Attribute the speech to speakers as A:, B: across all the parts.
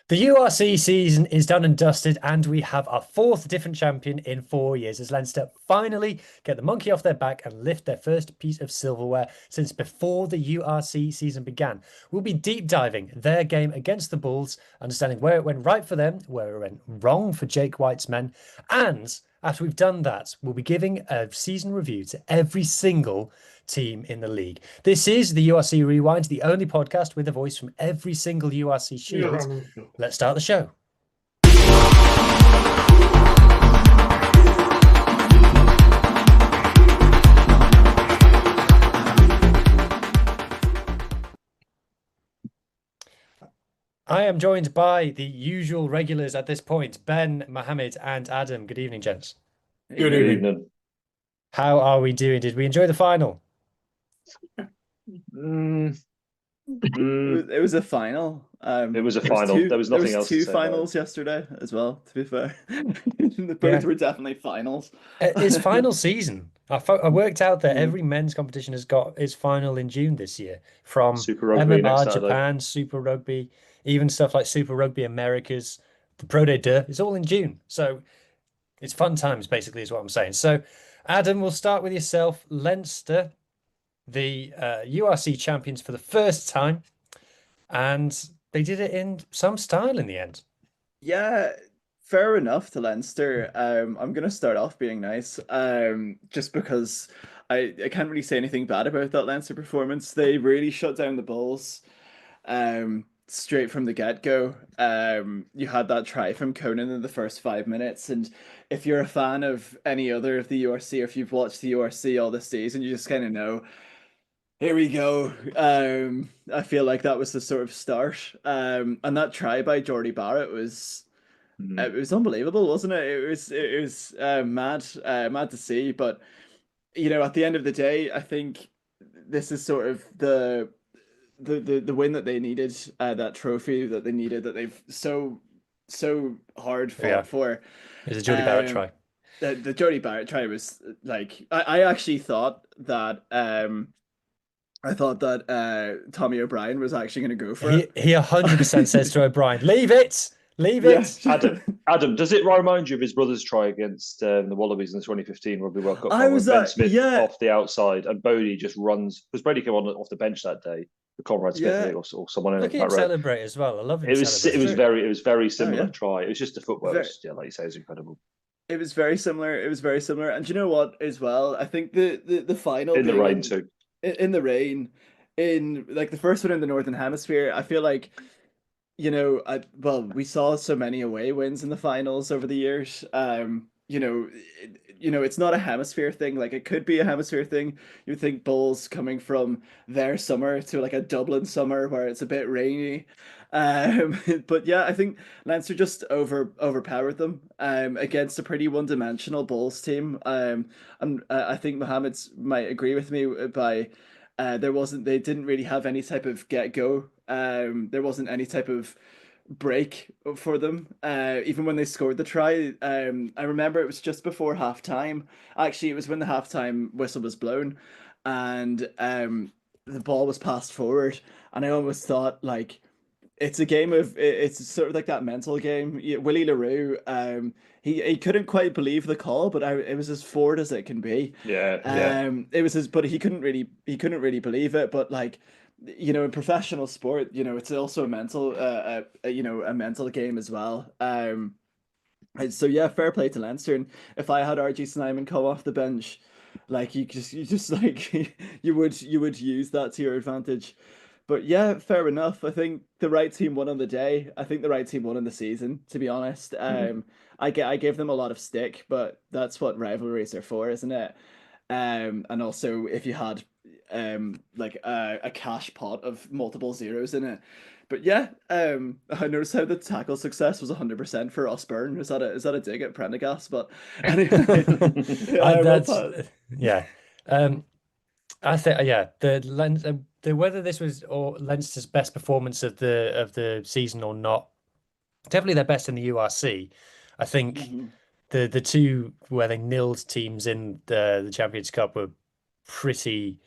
A: The URC season is done and dusted, and we have our fourth different champion in 4 years as Leinster finally get the monkey off their back and lift their first piece of silverware since before the URC season began. We'll be deep diving their game against the Bulls, understanding where it went right for them, where it went wrong for Jake White's men, and after we've done that, we'll be giving a season review to every single team in the league. This is the URC Rewind, the only podcast with a voice from every single URC shield. Let's start the show. I am joined by the usual regulars at this point, Ben, Mohammed, and Adam. Good evening, gents.
B: Good evening.
A: How are we doing? Did we enjoy the final?
C: It was a final.
B: It was a final. There was nothing else to
C: two
B: say
C: finals yesterday as well, to be fair. Both were definitely finals.
A: It's final season. I worked out that every men's competition has got its final in June this year. From
B: Super Rugby next
A: MMR,
B: Saturday.
A: Japan, Super Rugby, even stuff like Super Rugby Americas, the Pro Day Deux. It's all in June. So it's fun times, basically, is what I'm saying. So, Adam, we'll start with yourself. Leinster, the URC champions for the first time, and they did it in some style in the end.
C: Yeah, fair enough to Leinster. I'm gonna start off being nice. Just because I can't really say anything bad about that Leinster performance. They really shut down the Bulls. Straight from the get-go. You had that try from Conan in the first 5 minutes, and if you're a fan of any other of the URC, or if you've watched the URC all this season, you just kind of know, here we go. I feel like that was the sort of start. And that try by Jordy Barrett was it was unbelievable, wasn't it? It was mad to see. But at the end of the day, I think this is sort of the win that they needed, that trophy that they needed, that they've so hard fought for.
A: It's a Jordy Barrett try.
C: The Jordy Barrett try was like, I actually thought that Tommy O'Brien was actually going to go for it.
A: He 100% says to O'Brien, leave it.
B: Adam, does it remind you of his brother's try against the Wallabies in the 2015 Rugby World Cup?
C: I was
B: Ben Smith off the outside and Bodie just runs, because Bodie came on off the bench that day. The Conrad Smith or someone in
A: Look at him celebrate as well. I love him.
B: It was very similar try. It was just the footwork. Like you say, is incredible.
C: It was very similar. And you know what? As well, I think the final
B: in the rain too.
C: In the rain, in like the first one in the Northern Hemisphere, I feel like we saw so many away wins in the finals over the years. It's not a hemisphere thing. Like, it could be a hemisphere thing. You would think Bulls coming from their summer to like a Dublin summer where it's a bit rainy. But yeah, I think Leinster just overpowered them against a pretty one-dimensional Bulls team. I think Mohammed might agree with me by they didn't really have any type of get-go. There wasn't any type of break for them. Even when they scored the try, I remember it was just before halftime. Actually, it was when the halftime whistle was blown, and the ball was passed forward, and I almost thought, like, it's a game of, it's sort of like that mental game. Willie Le Roux, he couldn't quite believe the call, but it was as forward as it can be. It was but he couldn't really believe it. But like, in professional sport, it's also a mental a mental game as well. So yeah, fair play to Leinster. And if I had RG Snyman come off the bench, like, you just like you would use that to your advantage. But yeah, fair enough. I think the right team won on the day. I think the right team won in the season, to be honest. I gave them a lot of stick, but that's what rivalries are for, isn't it? And also, if you had like a cash pot of multiple zeros in it. But yeah, I noticed how the tackle success was 100% for Ospreys. Is that a dig at Prendergast? But anyway,
A: I think whether this was Leinster's best performance of the season or not, definitely their best in the URC. I think the two where they nilled teams in the Champions Cup were pretty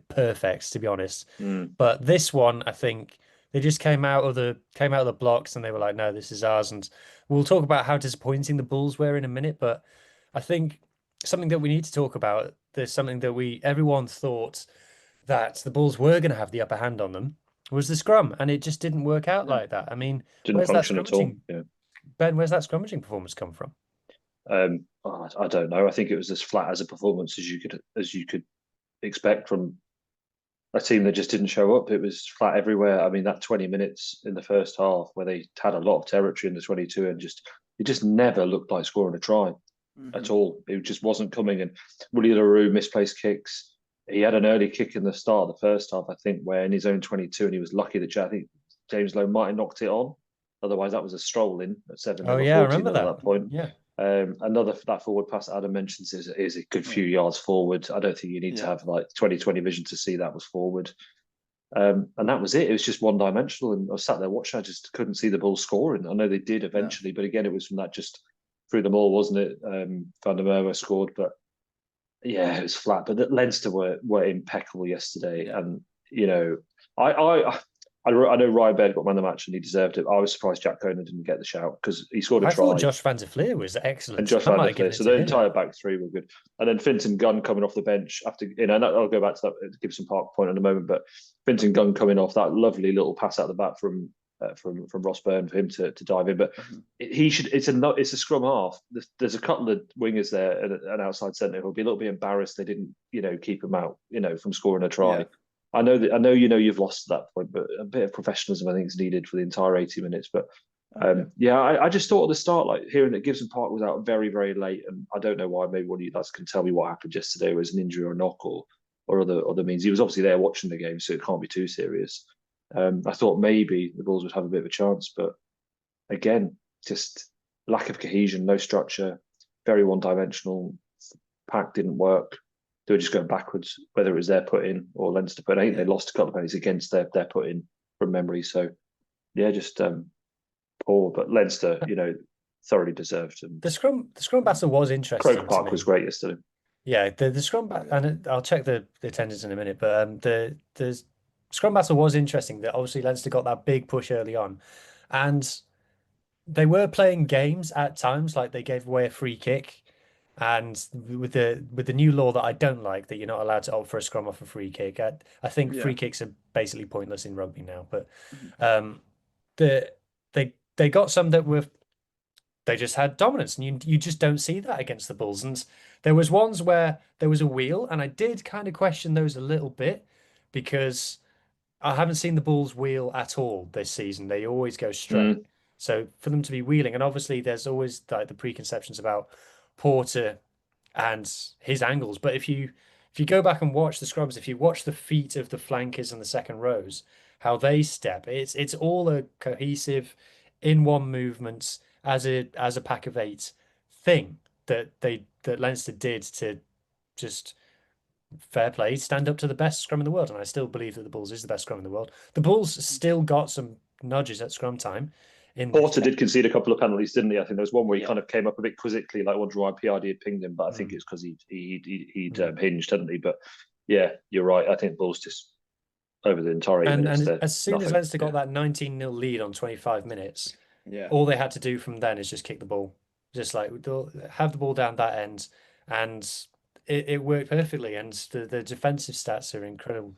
A: perfect, to be honest. But this one, I think They just came out of the blocks and they were like, no, this is ours. And we'll talk about how disappointing the Bulls were in a minute, but I think something that we need to talk about, there's something that everyone thought that the Bulls were going to have the upper hand on them, was the scrum, and it just didn't work out like that. I mean,
B: Didn't function at all. Yeah.
A: Ben, where's that scrummaging performance come from?
B: I don't know. I think it was as flat as a performance as you could expect from a team that just didn't show up. It was flat everywhere. I mean, that 20 minutes in the first half where they had a lot of territory in the 22 and it just never looked like scoring a try at all. It just wasn't coming. And Willie Le Roux misplaced kicks. He had an early kick in the start of the first half, I think, where in his own 22, and he was lucky that I think James Lowe might have knocked it on. Otherwise, that was a stroll in at 7.
A: Oh yeah, I remember
B: at that point.
A: Yeah.
B: That forward pass Adam mentions is a good few yards forward. I don't think you need to have like 20/20 vision to see that was forward. And that was it. It was just one dimensional. And I sat there watching. I just couldn't see the Bulls scoring. I know they did eventually, but again, it was from that just through them all, wasn't it? Van der Merwe scored, but yeah, it was flat. But Leinster were impeccable yesterday, and I know Ryan Baird got man of the match and he deserved it. I was surprised Jack Conan didn't get the shout because he scored a try.
A: I thought Josh van der Fleer was excellent.
B: And Josh van der Fleer. So the entire back three were good. And then Finton Gunn coming off the bench after, and I'll go back to that Gibson Park point in a moment, but Finton Gunn coming off, that lovely little pass out the back from Ross Byrne for him to dive in. But it's a scrum half. There's a couple of wingers there and an outside centre who'll be a little bit embarrassed they didn't, keep him out, from scoring a try. Yeah. I know you've lost at that point, but a bit of professionalism I think is needed for the entire 80 minutes. But I just thought at the start, like hearing that Gibson Park was out very, very late, and I don't know why. Maybe one of you guys can tell me what happened yesterday. Was an injury or a knock or other means. He was obviously there watching the game, so it can't be too serious. I thought maybe the Bulls would have a bit of a chance, but again, just lack of cohesion, no structure, very one-dimensional. Pack didn't work. They were just going backwards, whether it was their put in or Leinster put in. I think they lost a couple of penalties against their put in from memory. So, yeah, just poor. But Leinster, thoroughly deserved. And
A: the scrum battle was interesting.
B: Croke Park was great yesterday.
A: Yeah, the scrum battle, and I'll check the attendance in a minute. But the scrum battle was interesting. That obviously Leinster got that big push early on, and they were playing games at times. Like they gave away a free kick. And with the new law that I don't like, that you're not allowed to opt for a scrum off a free kick, I think free kicks are basically pointless in rugby now. But they got some that they just had dominance, and you just don't see that against the Bulls. And there was ones where there was a wheel, and I did kind of question those a little bit because I haven't seen the Bulls wheel at all this season. They always go straight. So for them to be wheeling, and obviously there's always like the preconceptions about Porter and his angles, but if you go back and watch the scrums, if you watch the feet of the flankers and the second rows, how they step, it's all a cohesive in one movement as a pack of 8 thing that Leinster did to just fair play, stand up to the best scrum in the world. And I still believe that the Bulls is the best scrum in the world. The Bulls still got some nudges at scrum time.
B: Porter did concede a couple of penalties, didn't he? I think there was one where he kind of came up a bit quizzically, like one Ryan PRD had pinged him, but I think it's because he'd hinged, hadn't he? But yeah, you're right. I think Bulls just over the entire 8 minutes. And
A: as soon as Leinster got that 19-0 lead on 25 minutes, all they had to do from then is just kick the ball, just like have the ball down that end, and it worked perfectly. And the defensive stats are incredible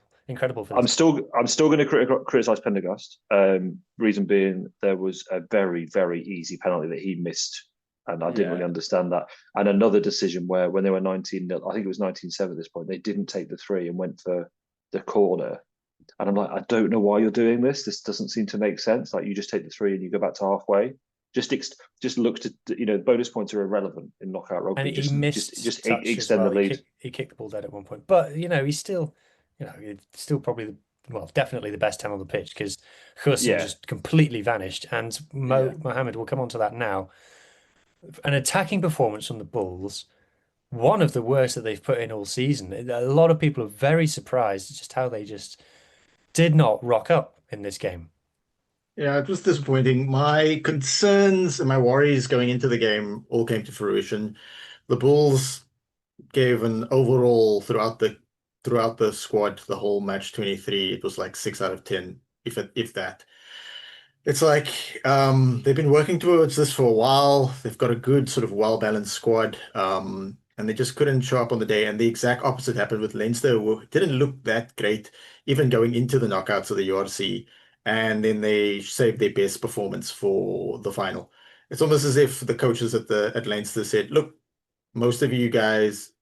A: for
B: I'm still going to criticise Pendergast. Reason being, there was a very, very easy penalty that he missed, and I didn't really understand that. And another decision where when they were 19-0, I think it was 19-7 at this point, they didn't take the 3 and went for the corner. And I'm like, I don't know why you're doing this. This doesn't seem to make sense. Like you just take the 3 and you go back to halfway. Just look to bonus points are irrelevant in knockout rugby.
A: And he missed
B: just extend the lead.
A: He kicked the ball dead at one point, but he's still. It's still probably definitely the best 10 on the pitch because Hussein just completely vanished. And Mohammed, will come on to that now. An attacking performance from the Bulls, one of the worst that they've put in all season. A lot of people are very surprised at just how they just did not rock up in this game.
D: Yeah, it was disappointing. My concerns and my worries going into the game all came to fruition. The Bulls gave an overall throughout the squad, the whole match 23, it was like 6 out of 10, if that. It's like they've been working towards this for a while. They've got a good sort of well-balanced squad, and they just couldn't show up on the day. And the exact opposite happened with Leinster, who didn't look that great even going into the knockouts of the URC, and then they saved their best performance for the final. It's almost as if the coaches at Leinster said, "Look, most of you guys,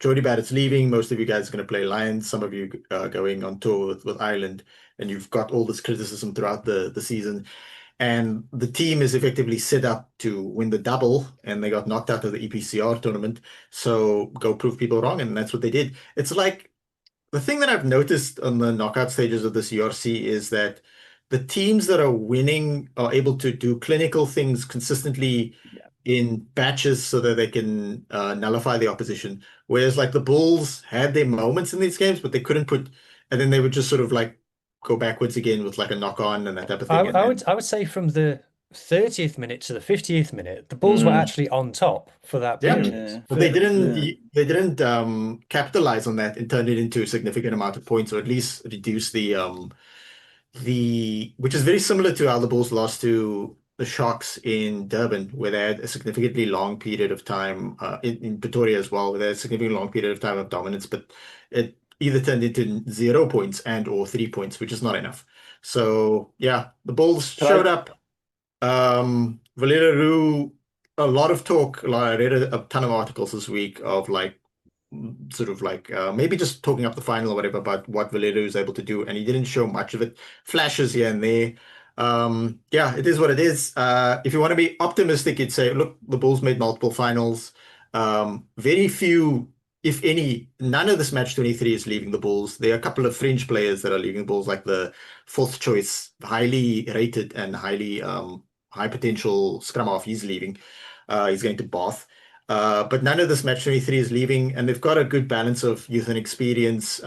D: Jody Barrett's leaving. Most of you guys are going to play Lions. Some of you are going on tour with Ireland, and you've got all this criticism throughout the season. And the team is effectively set up to win the double, and they got knocked out of the EPCR tournament. So go prove people wrong, and that's what they did. It's like the thing that I've noticed on the knockout stages of this URC is that the teams that are winning are able to do clinical things consistently in batches so that they can nullify the opposition. Whereas like the Bulls had their moments in these games, but they couldn't put, and then they would just sort of like go backwards again with like a knock on and that type of thing.
A: I would say from the 30th minute to the 50th minute, the Bulls were actually on top for that period.
C: Yeah.
D: But they didn't capitalize on that and turn it into a significant amount of points, or at least reduce the which is very similar to how the Bulls lost to the Sharks in Durban, where they had a significantly long period of time, in Pretoria as well, where they had a significantly long period of time of dominance, but it either turned into 0 points and or 3 points, which is not enough. So yeah, the Bulls showed up. Willie Le Roux, a lot of talk. I read a ton of articles this week of like sort of like maybe just talking up the final or whatever about what Willie Le Roux is able to do, and he didn't show much of it. Flashes here and there. Yeah, it is what it is. If you want to be optimistic, you'd say, look, the Bulls made multiple finals. Very few, if any, none of this match 23 is leaving the Bulls. There are a couple of fringe players that are leaving the Bulls, like the fourth choice, highly rated and highly high potential scrum half. He's leaving. He's going to Bath. But none of this match 23 is leaving, and they've got a good balance of youth and experience.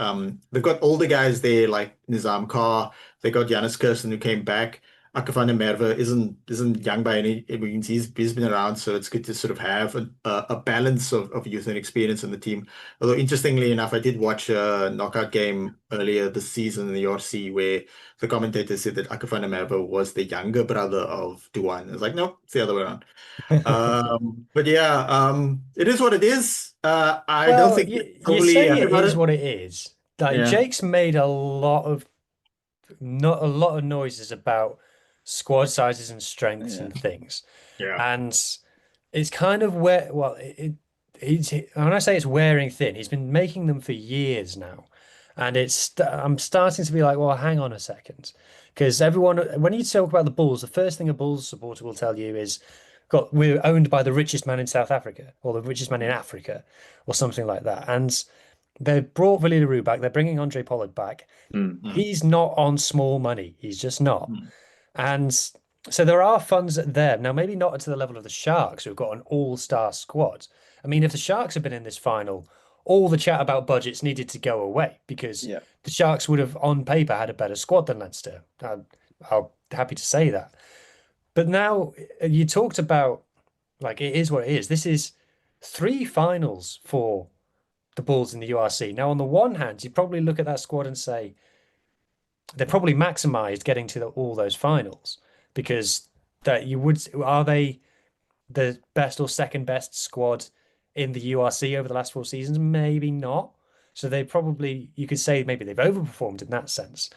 D: They've got older guys there like Nizam Kar. They got Janus Kirsten, who came back. Akka van der Merwe isn't young by any means. He's been around, so it's good to sort of have a balance of youth and experience in the team. Although interestingly enough, I did watch a knockout game earlier this season in the URC where the commentator said that Akka van der Merwe was the younger brother of Duan. I was like, no, it's the other way around. But yeah, it is what it is. I don't think
A: you
D: totally
A: say
D: happy
A: it
D: about
A: is
D: it.
A: what it is. Like
D: Yeah.
A: Jake's made not a lot of noises about squad sizes and strengths and things,
D: Yeah.
A: and it's kind of where when I say it's wearing thin, he's been making them for years now, and I'm starting to be like, well, hang on a second, because everyone, when you talk about the Bulls, the first thing a Bulls supporter will tell you is, God, we're owned by the richest man in South Africa or the richest man in Africa or something like that, and they brought Willie Le Roux back. They're bringing Andre Pollard back. He's not on small money. He's just not. And so there are funds there. Now, maybe not to the level of the Sharks, who've got an all-star squad. I mean, if the Sharks had been in this final, all the chat about budgets needed to go away because the Sharks would have, on paper, had a better squad than Leinster. I'm happy to say that. But now you talked about, like, it is what it is. This is 3 finals for the Bulls in the URC. Now, on the one hand, you probably look at that squad and say they're probably maximized getting to all those finals because are they the best or second best squad in the URC over the last 4 seasons? Maybe not. So you could say maybe they've overperformed in that sense.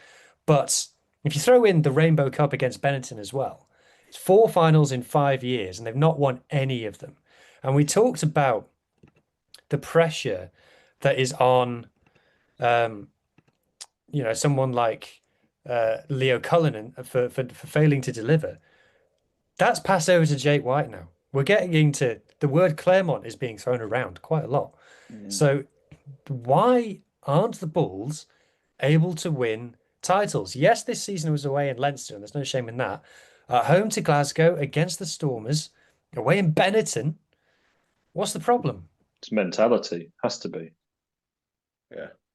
A: But if you throw in the Rainbow Cup against Benetton as well, it's 4 finals in 5 years and they've not won any of them. And we talked about the pressure that is on, someone like Leo Cullen for failing to deliver. That's passed over to Jake White now. We're getting into the word Claremont is being thrown around quite a lot. So why aren't the Bulls able to win titles? Yes, this season was away in Leinster, and there's no shame in that. Home to Glasgow against the Stormers, away in Benetton. What's the problem?
B: It's mentality. Has to be.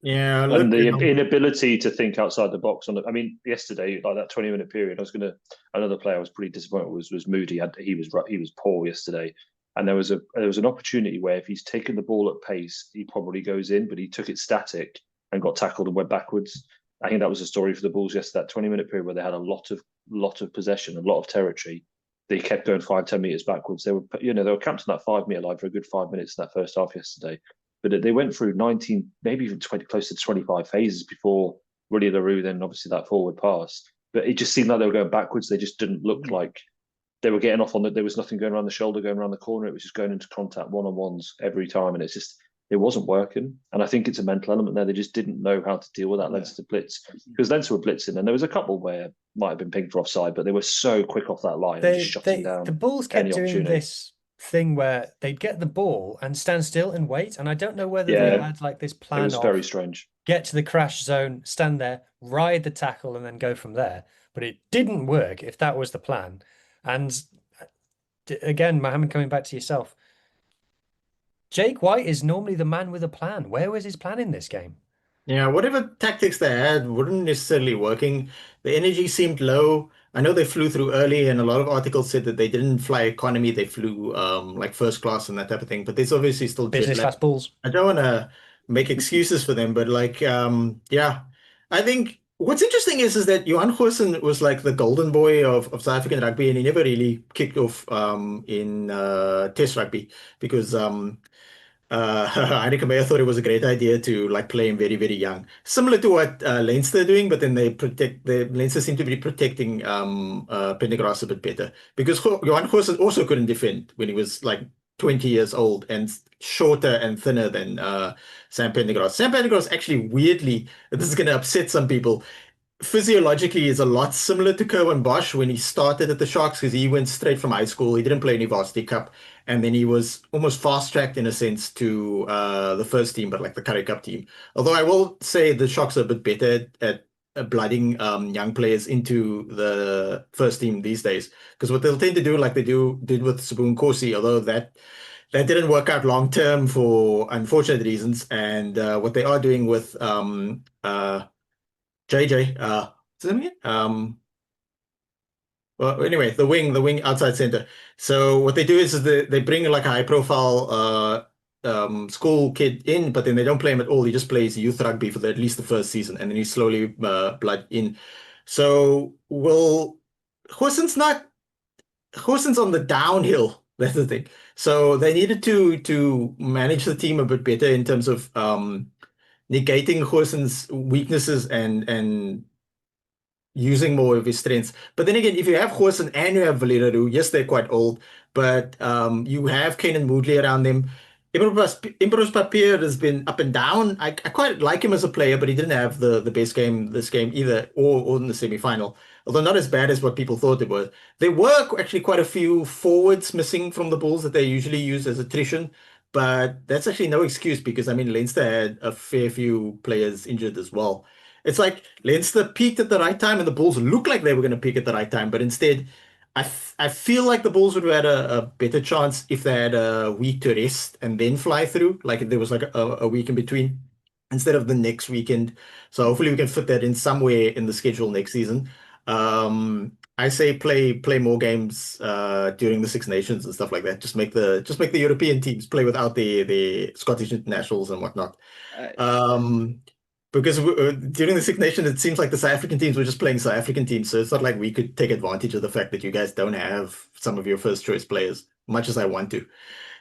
D: Yeah,
B: and the inability to think outside the box. I mean, yesterday, like that 20-minute period, another player I was pretty disappointed was Moody. He was poor yesterday, and there was an opportunity where if he's taken the ball at pace, he probably goes in, but he took it static and got tackled and went backwards. I think that was a story for the Bulls yesterday, that 20-minute period where they had a lot of lot of possession, a lot of territory. They kept going 5-10 meters backwards. They were camped in that 5 meter line for a good 5 minutes in that first half yesterday. But they went through 19, maybe even 20, close to 25 phases before Willie Le Roux, then obviously that forward pass. But it just seemed like they were going backwards. They just didn't look like they were getting off on there was nothing going around the shoulder, going around the corner. It was just going into contact one-on-ones every time. And it wasn't working. And I think it's a mental element there. They just didn't know how to deal with that Leinster blitz. Because Leinster were blitzing, and there was a couple where might have been pinged for offside, but they were so quick off that line and just shutting down.
A: The Bulls kept doing this thing where they'd get the ball and stand still and wait. And I don't know whether they had like this plan.
B: It was very strange.
A: Get to the crash zone, stand there, ride the tackle, and then go from there. But it didn't work if that was the plan. And again, Mohammed, coming back to yourself, Jake White is normally the man with a plan. Where was his plan in this game?
D: Yeah, whatever tactics they had weren't necessarily working. The energy seemed low. I know they flew through early, and a lot of articles said that they didn't fly economy. They flew like first class and that type of thing. But there's obviously still
A: business class Bulls.
D: I don't want to make excuses for them, but like, yeah, I think what's interesting is that Johan Goosen was like the golden boy of South African rugby, and he never really kicked off in Test rugby because Heineken Meyer thought it was a great idea to like play him very, very young, similar to what Leinster are doing, but then Leinster seem to be protecting Pendergast a bit better because Johan Goosen also couldn't defend when he was like 20 years old and shorter and thinner than Sam Pendergast. Sam Pendergast actually, weirdly, this is going to upset some people, physiologically is a lot similar to Cohen Bosch when he started at the Sharks because he went straight from high school. He didn't play any varsity cup, and then he was almost fast-tracked in a sense to the first team, but like the Currie Cup team. Although I will say the Sharks are a bit better at blooding young players into the first team these days, because what they'll tend to do, like they did with Sabu Nkosi, although that didn't work out long term for unfortunate reasons, and what they are doing with JJ, what's his name again? Well, anyway, the wing outside center. So what they do is they bring like a high profile school kid in, but then they don't play him at all. He just plays youth rugby for at least the first season, and then he's slowly blood in. So Goosen's on the downhill. That's the thing. So they needed to manage the team a bit better in terms of negating Goosen's weaknesses and using more of his strengths. But then again, if you have Goosen and you have Willie Le Roux, yes, they're quite old, but you have Kane Moodley around them. Emperor's Papier has been up and down. I quite like him as a player, but he didn't have the best game this game either, or in the semi-final. Although not as bad as what people thought it was. There were actually quite a few forwards missing from the Bulls that they usually use as attrition, but that's actually no excuse because, I mean, Leinster had a fair few players injured as well. It's like Leinster peaked at the right time and the Bulls looked like they were going to peak at the right time, but instead, I feel like the Bulls would have had a better chance if they had a week to rest and then fly through, like if there was like a week in between instead of the next weekend. So hopefully we can fit that in somewhere in the schedule next season. I say play more games during the Six Nations and stuff like that. Just make the European teams play without the Scottish internationals and whatnot. Because during the Six Nations, it seems like the South African teams were just playing South African teams. So it's not like we could take advantage of the fact that you guys don't have some of your first choice players, much as I want to.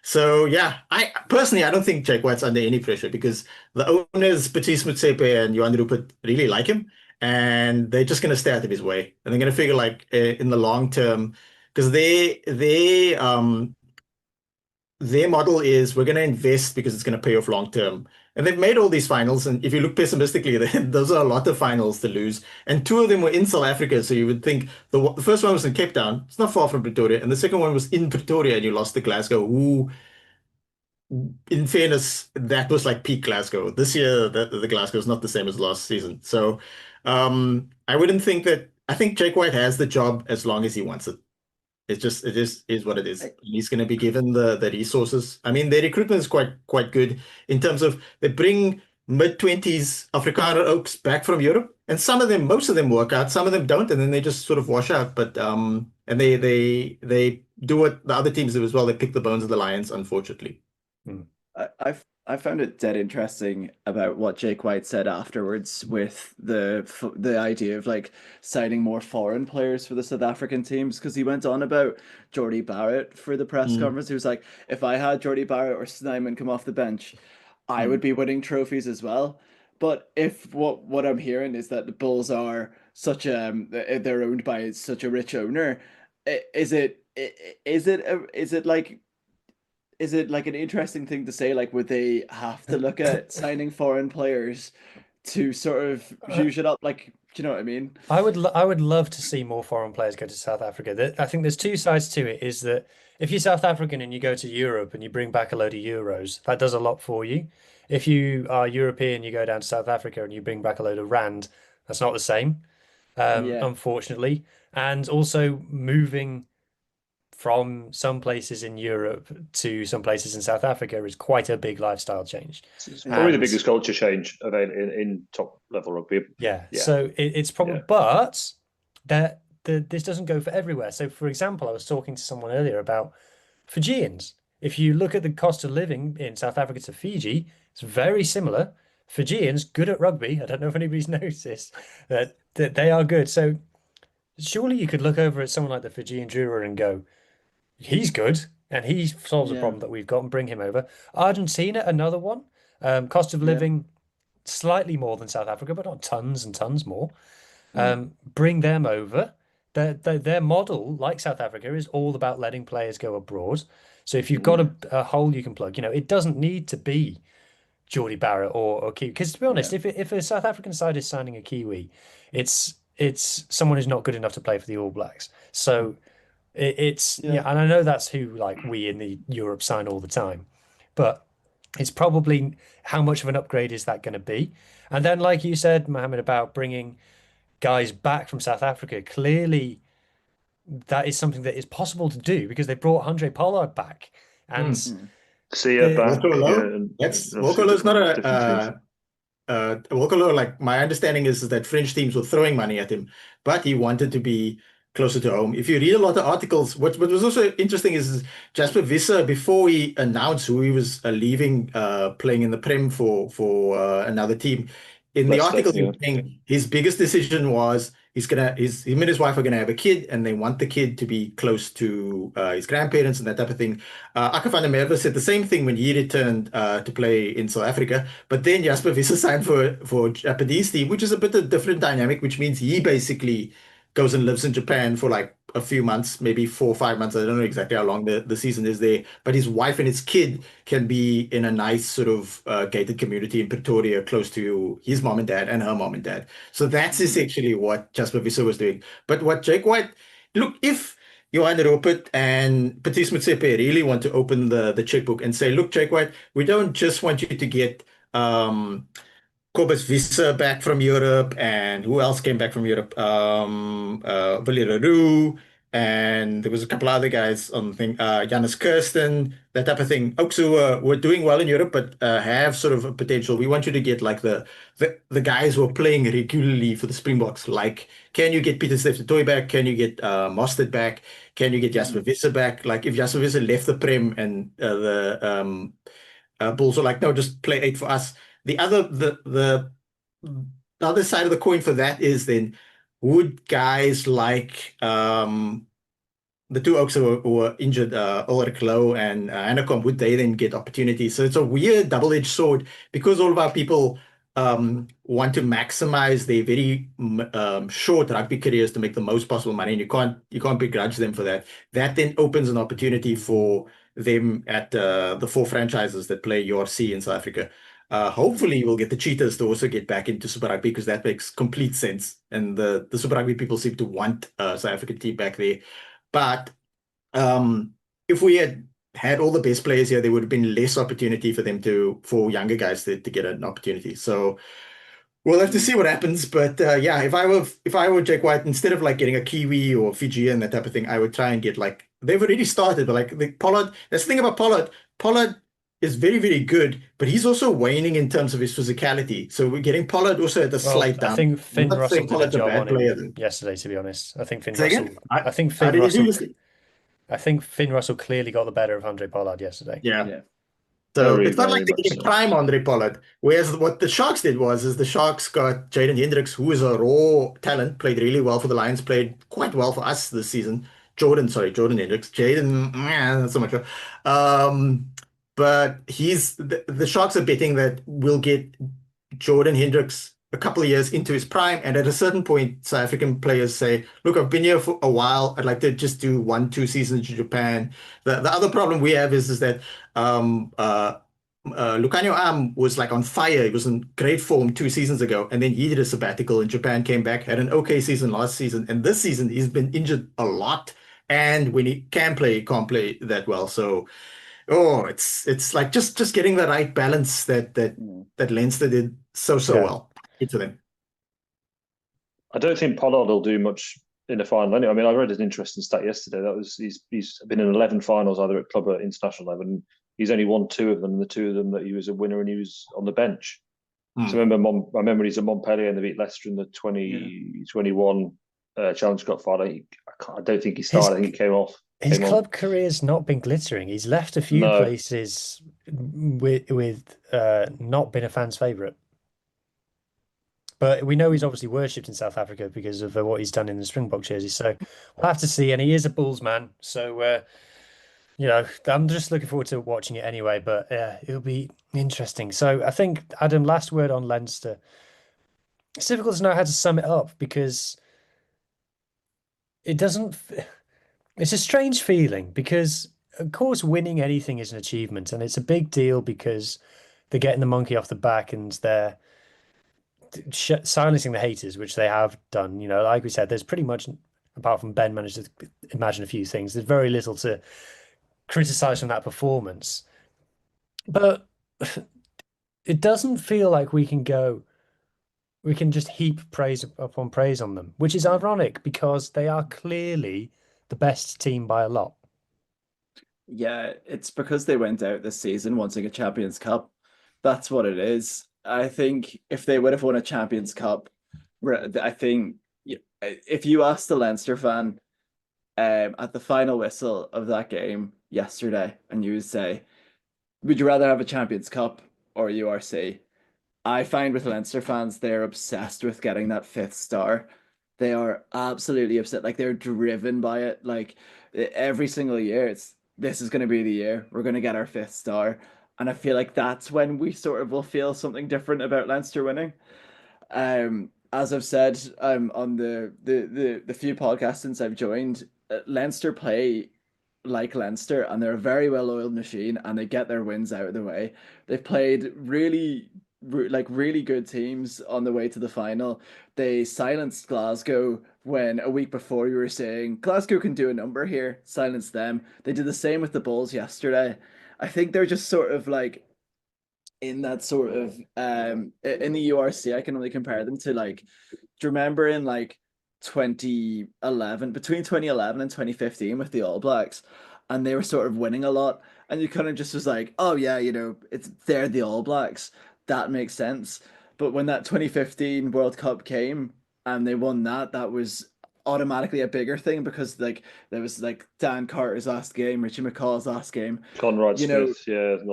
D: So yeah, I don't think Jake White's under any pressure because the owners, Patrice Motsepe and Johan Rupert, really like him. And they're just going to stay out of his way. And they're going to figure like in the long term, because their model is we're going to invest because it's going to pay off long term. And they've made all these finals. And if you look pessimistically, those are a lot of finals to lose. And two of them were in South Africa. So you would think the first one was in Cape Town. It's not far from Pretoria. And the second one was in Pretoria and you lost to Glasgow, who, in fairness, that was like peak Glasgow. This year, the Glasgow is not the same as last season. So I wouldn't think that. I think Jake White has the job as long as he wants it. It is what it is. He's going to be given the resources. I mean, their recruitment is quite good in terms of they bring mid-20s Afrikaner oaks back from Europe, and most of them work out, some of them don't, and then they just sort of wash out. But and they do what the other teams do as well. They pick the bones of the Lions, unfortunately.
C: I I found it dead interesting about what Jake White said afterwards with the idea of like signing more foreign players for the South African teams, because he went on about Jordy Barrett for the press conference. He was like, if I had Jordy Barrett or Snyman come off the bench, I would be winning trophies as well. But if what I'm hearing is that the Bulls are such they're owned by such a rich owner, is it like an interesting thing to say? Like, would they have to look at signing foreign players to sort of huge it up? Like, do you know what I mean?
A: I would love to see more foreign players go to South Africa. I think there's two sides to it. Is that if you're South African and you go to Europe and you bring back a load of euros, that does a lot for you. If you are European, you go down to South Africa and you bring back a load of rand, that's not the same, unfortunately. And also moving from some places in Europe to some places in South Africa is quite a big lifestyle change.
B: It's probably the biggest culture change in top level rugby.
A: Yeah. So it's probably, but this doesn't go for everywhere. So, for example, I was talking to someone earlier about Fijians. If you look at the cost of living in South Africa to Fiji, it's very similar. Fijians, good at rugby. I don't know if anybody's noticed that they are good. So surely you could look over at someone like the Fijian Drua and go, he's good, and he solves a problem that we've got, and bring him over. Argentina, another one. Cost of living slightly more than South Africa, but not tons and tons more. Bring them over. Their model, like South Africa, is all about letting players go abroad. So if you've got a hole you can plug, it doesn't need to be Geordie Barrett or Kiwi. Because to be honest, if a South African side is signing a Kiwi, it's someone who's not good enough to play for the All Blacks. So and I know that's who like we in the Europe sign all the time, but it's probably how much of an upgrade is that going to be? And then, like you said, Mohammed, about bringing guys back from South Africa, clearly that is something that is possible to do because they brought Andre Pollard back and
B: see you back.
D: Wokolo's not Wokolo, like my understanding is that French teams were throwing money at him, but he wanted to be closer to home. If you read a lot of articles, what was also interesting is Jasper Visser, before he announced who he was leaving, playing in the Prem for another team, in the article he was saying his biggest decision was him and his wife are gonna have a kid, and they want the kid to be close to his grandparents and that type of thing. Aka van der Merwe said the same thing when he returned to play in South Africa, but then Jasper Visser signed for Japanese team, which is a bit of a different dynamic, which means he basically goes and lives in Japan for like a few months, maybe 4 or 5 months. I don't know exactly how long the season is there, but his wife and his kid can be in a nice sort of gated community in Pretoria, close to his mom and dad and her mom and dad. So that's essentially what Jasper Visser was doing. But what Jake White, look, if Johan Rupert and Patrice Motsepe really want to open the checkbook and say, look, Jake White, we don't just want you to get Cobus Visser back from Europe, and who else came back from Europe? Willie Le Roux, and there was a couple other guys on the thing, Janus Kirsten, that type of thing. Oaks who were doing well in Europe, but have sort of a potential. We want you to get like the guys who are playing regularly for the Springboks. Like, can you get Peter Steph-Toy back? Can you get Mostert back? Can you get Jasper Visser back? Like, if Jasper Visser left the Prem and the Bulls were like, no, just play 8 for us. The other side of the coin for that is then, would guys like the two Oaks who were injured, Ulrich Lowe and Anakom, would they then get opportunities? So it's a weird double-edged sword, because all of our people want to maximize their very short rugby careers to make the most possible money, and you can't begrudge them for that. That then opens an opportunity for them at the 4 franchises that play URC in South Africa. Hopefully we'll get the Cheetahs to also get back into Super Rugby, because that makes complete sense. And the Super Rugby people seem to want a South African team back there. But if we had all the best players here, there would have been less opportunity for younger guys to get an opportunity. So we'll have to see what happens. But if I were Jake White, instead of like getting a Kiwi or Fijian, that type of thing, I would try and get like, they've already started, but like the Pollard, that's the thing about Pollard. Pollard is very, very good, but he's also waning in terms of his physicality. So we're getting Pollard also at the slight down.
A: I think Finn Russell did a job on him yesterday, to be honest. I think Finn Russell clearly got the better of Andre Pollard yesterday.
D: Yeah. So
B: Very,
D: it's not
B: very
D: like they
B: much
D: did
B: so.
D: prime Andre Pollard. Whereas what the Sharks did is the Sharks got Jaden Hendricks, who is a raw talent, played really well for the Lions, played quite well for us this season. Jordan Hendricks. Jaden, not so much. But the Sharks are betting that we'll get Jordan Hendricks a couple of years into his prime, and at a certain point, South African players say, "Look, I've been here for a while. I'd like to just do 1-2 seasons in Japan." The other problem we have is that um, uh, Lucanio Am was like on fire. He was in great form 2 seasons ago, and then he did a sabbatical in Japan, came back, had an okay season last season, and this season he's been injured a lot. And when he can play, he can't play that well. So, it's like just getting the right balance that Leinster did so
A: Yeah.
D: well. Good to them.
B: I don't think Pollard will do much in the final anyway. I mean, I read an interesting stat yesterday. That was he's been in 11 finals, either at club or international level, and he's only won 2 of them. And the 2 of them that he was a winner and he was on the bench. So I remember he's at Montpellier and they beat Leicester in the 2021 Challenge Cup final. I don't think he started. I think he came off.
A: His club career's not been glittering. He's left a few places with not been a fan's favourite. But we know he's obviously worshipped in South Africa because of what he's done in the Springbok jersey. So we'll have to see. And he is a Bulls man. So, I'm just looking forward to watching it anyway. But it'll be interesting. So I think, Adam, last word on Leinster. It's difficult to know how to sum it up because it doesn't... It's a strange feeling because, of course, winning anything is an achievement. And it's a big deal because they're getting the monkey off the back and they're silencing the haters, which they have done. Like we said, there's pretty much, apart from Ben managed to imagine a few things, there's very little to criticize from that performance. But it doesn't feel like we can just heap praise upon praise on them, which is ironic because they are clearly the best team by a lot.
C: Yeah, it's because they went out this season wanting a Champions Cup. That's what it is. I think if they would have won a Champions Cup, I think if you asked the Leinster fan at the final whistle of that game yesterday, and you would say, would you rather have a Champions Cup or URC? I find with Leinster fans, they're obsessed with getting that 5th star. They are absolutely upset. Like, they're driven by it. Like, every single year, this is going to be the year we're going to get our 5th star. And I feel like that's when we sort of will feel something different about Leinster winning. As I've said, on the few podcasts since I've joined, Leinster play like Leinster, and they're a very well-oiled machine, and they get their wins out of the way. They've played really good teams on the way to the final. They silenced Glasgow when a week before you were saying Glasgow can do a number here, silence them. They did the same with the Bulls yesterday. I think they're just sort of like in that sort of in the URC, I can only compare them to, like, do you remember in like 2011, between 2011 and 2015 with the All Blacks, and they were sort of winning a lot, and you kind of just was like, oh yeah, they're the All Blacks, that makes sense. But when that 2015 World Cup came and they won that was automatically a bigger thing because, like, there was like Dan Carter's last game, Richie McCaw's last game,
B: Conrad Smith,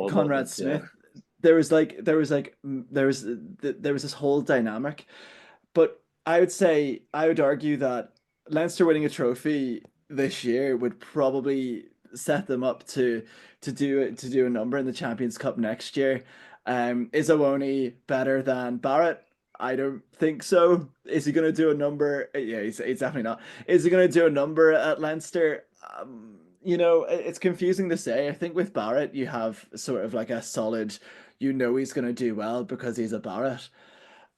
C: Conrad Smith. Yeah. There was this whole dynamic, but I would argue that Leinster winning a trophy this year would probably set them up to do a number in the Champions Cup next year. Is Awoni better than Barrett? I don't think so. Is he going to do a number? Yeah, he's definitely not. Is he going to do a number at Leinster? It's confusing to say. I think with Barrett, you have sort of like a solid, he's going to do well because he's a Barrett.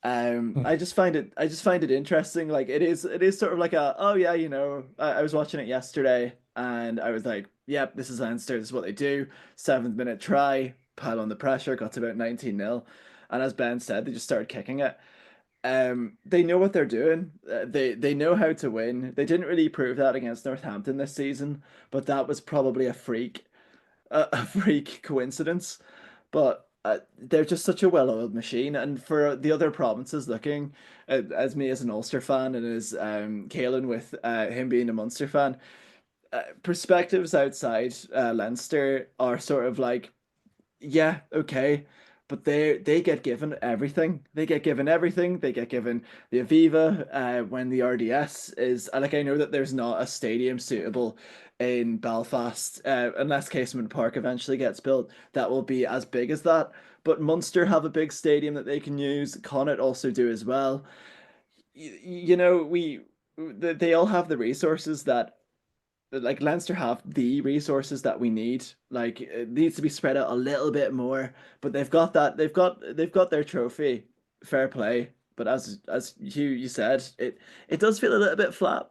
C: I just find it interesting. Like, it is sort of like I was watching it yesterday and I was like, yep, this is Leinster, this is what they do. 7th minute try, pile on the pressure, got to about 19-0. And as Ben said, they just started kicking it. They know what they're doing. They know how to win. They didn't really prove that against Northampton this season, but that was probably a freak coincidence. But they're just such a well-oiled machine. And for the other provinces looking, as me as an Ulster fan and as Cullen with him being a Munster fan, perspectives outside Leinster are sort of like, yeah, okay. But they get given everything. They get given everything. They get given the Aviva when the RDS is like, I know that there's not a stadium suitable in Belfast unless Casement Park eventually gets built that will be as big as that. But Munster have a big stadium that they can use. Connacht also do as well. You know, they all have the resources that like Leinster have the resources that we need. Like it needs to be spread out a little bit more, but they've got that. They've got their trophy. Fair play. But as you said, it does feel a little bit flat.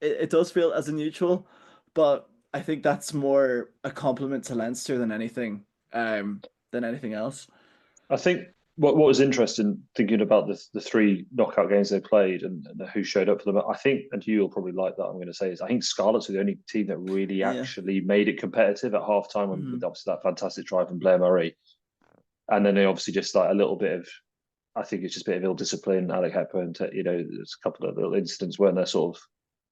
C: It does feel as a neutral, but I think that's more a compliment to Leinster than anything else.
B: I think what was interesting thinking about the three knockout games they played and who showed up for them. I think, and you'll probably like that. I'm going to say is I think Scarlets were the only team that really
C: Yeah.
B: actually made it competitive at half time with
C: Mhm.
B: obviously that fantastic drive from Blair Murray, and then they obviously just like a little bit of. I think it's just a bit of ill discipline. Alec Hepburn, there's a couple of little incidents weren't there sort of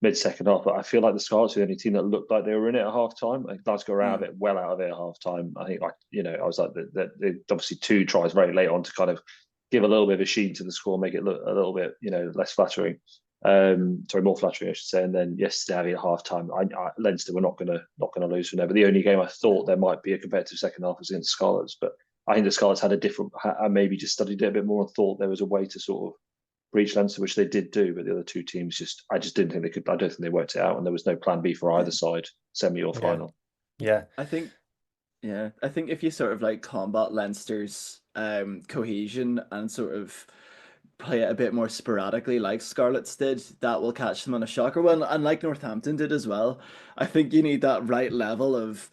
B: mid second half, but I feel like the Scarlets were the only team that looked like they were in it at half time. Like Glasgow were out of
C: Mm.
B: it, well out of it at half time. I think I was like the obviously two tries very late on to kind of give a little bit of a sheen to the score, make it look a little bit less flattering. Sorry, more flattering, I should say. And then yesterday at half time, Leinster were not gonna lose from there. But the only game I thought there might be a competitive second half was against Scarlets, but I think the Scarlets had a different, maybe just studied it a bit more and thought there was a way to sort of reach Leinster, which they did do. But the other two teams I just didn't think they could. I don't think they worked it out, and there was no plan B for either side, semi or final.
A: Yeah.
C: I think Yeah, I think if you sort of like combat Leinster's cohesion and sort of play it a bit more sporadically like Scarlets did, that will catch them on a shocker. Well, and like Northampton did as well. I think you need that right level of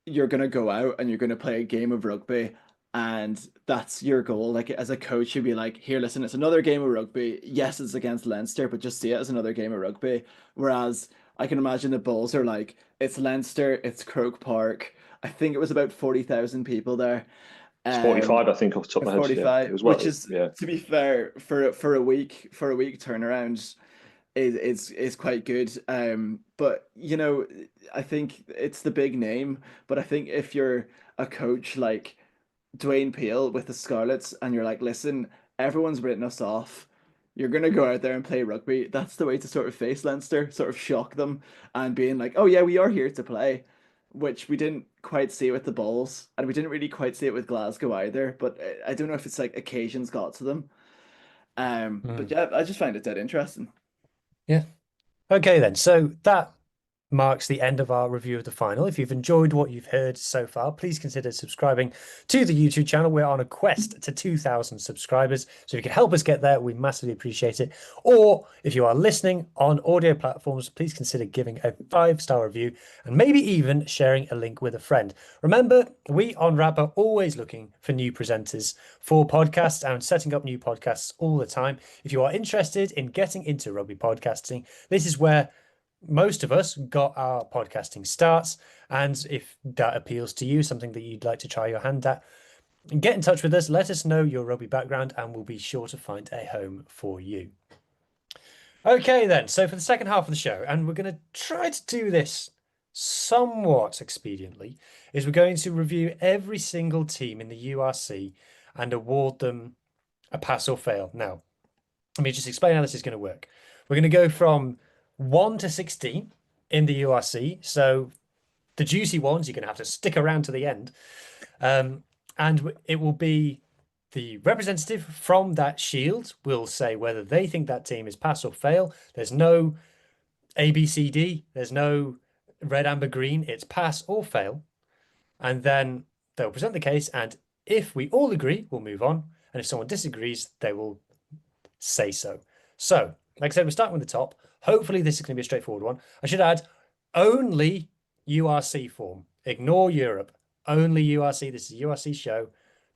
C: you're gonna go out and you're gonna play a game of rugby and that's your goal. Like as a coach, you'd be like, here, listen, it's another game of rugby. Yes, it's against Leinster, but just see it as another game of rugby. Whereas I can imagine the Bulls are like, it's Leinster, it's Croke Park. I think it was about 40,000 people there.
B: It's 45, I think, off the top of my head. Yeah, it
C: 45,
B: was
C: which
B: well.
C: is
B: Yeah,
C: to be fair for a week turnaround is quite good. But you know, I think it's the big name. But I think if you're a coach like Dwayne Peel with the Scarlets and you're like, listen, everyone's written us off. You're gonna go out there and play rugby. That's the way to sort of face Leinster, sort of shock them and being like, oh yeah, we are here to play, which we didn't quite see with the Bulls, and we didn't really quite see it with Glasgow either. But I don't know if it's like occasions got to them. But
A: Mm.
C: yeah, I just find it dead interesting.
A: Yeah. Okay, then. So that marks the end of our review of the final. If you've enjoyed what you've heard so far, please consider subscribing to the YouTube channel. We're on a quest to 2,000 subscribers. So if you can help us get there, we massively appreciate it. Or if you are listening on audio platforms, please consider giving a 5-star review and maybe even sharing a link with a friend. Remember, we on RAP are always looking for new presenters for podcasts and setting up new podcasts all the time. If you are interested in getting into rugby podcasting, this is where most of us got our podcasting starts. And if that appeals to you, something that you'd like to try your hand at, get in touch with us. Let us know your rugby background and we'll be sure to find a home for you. Okay, then. So for the second half of the show, and we're going to try to do this somewhat expediently, is we're going to review every single team in the URC and award them a pass or fail. Now, let me just explain how this is going to work. We're going to go from 1 to 16 in the URC. So the juicy ones, you're going to have to stick around to the end. And it will be the representative from that shield will say whether they think that team is pass or fail. There's no A, B, C, D. There's no red, amber, green. It's pass or fail. And then they'll present the case. And if we all agree, we'll move on. And if someone disagrees, they will say so. So, like I said, we're starting with the top. Hopefully, this is going to be a straightforward one. I should add, only URC form. Ignore Europe. Only URC. This is a URC show.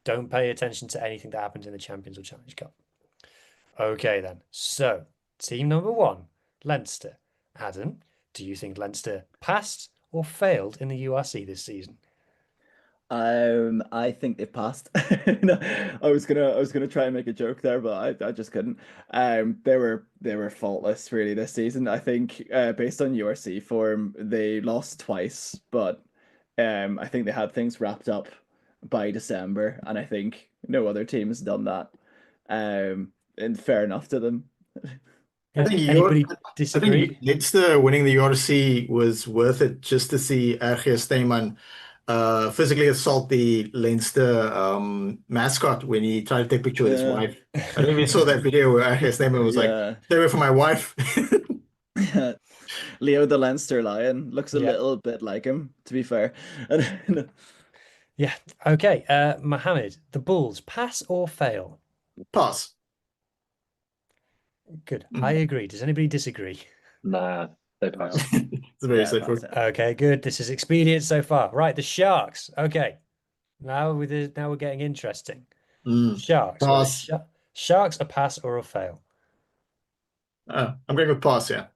A: Don't pay attention to anything that happens in the Champions or Challenge Cup. Okay, then. So, team number 1, Leinster. Adam, do you think Leinster passed or failed in the URC this season?
C: I think they've passed. No, I was gonna try and make a joke there, but I just couldn't. They were faultless really this season. I think based on URC form, they lost twice, but I think they had things wrapped up by December, and I think no other team has done that. And fair enough to them.
D: I think
A: Anybody
D: I
A: disagree?
D: think Leinster winning the URC was worth it just to see RG Snyman physically assault the Leinster mascot when he tried to take a picture with his
C: Yeah.
D: wife. I don't know if you saw that video where RG Snyman was like,
C: Yeah.
D: "Stay away from my wife."
C: Leo the Leinster Lion looks a
A: Yeah.
C: little bit like him, to be fair.
A: Yeah. Okay. Mohammed, the Bulls, pass or fail?
D: Pass.
A: Good. I agree. Does anybody disagree?
B: Nah, they pass.
D: It's very
C: Yeah,
D: straightforward.
C: pass it.
A: Okay, good. This is expedient so far. Right, the Sharks. Okay. Now we're getting interesting. Sharks. Well,
D: Pass.
A: Sharks a pass or a fail?
D: I'm going with pass, yeah.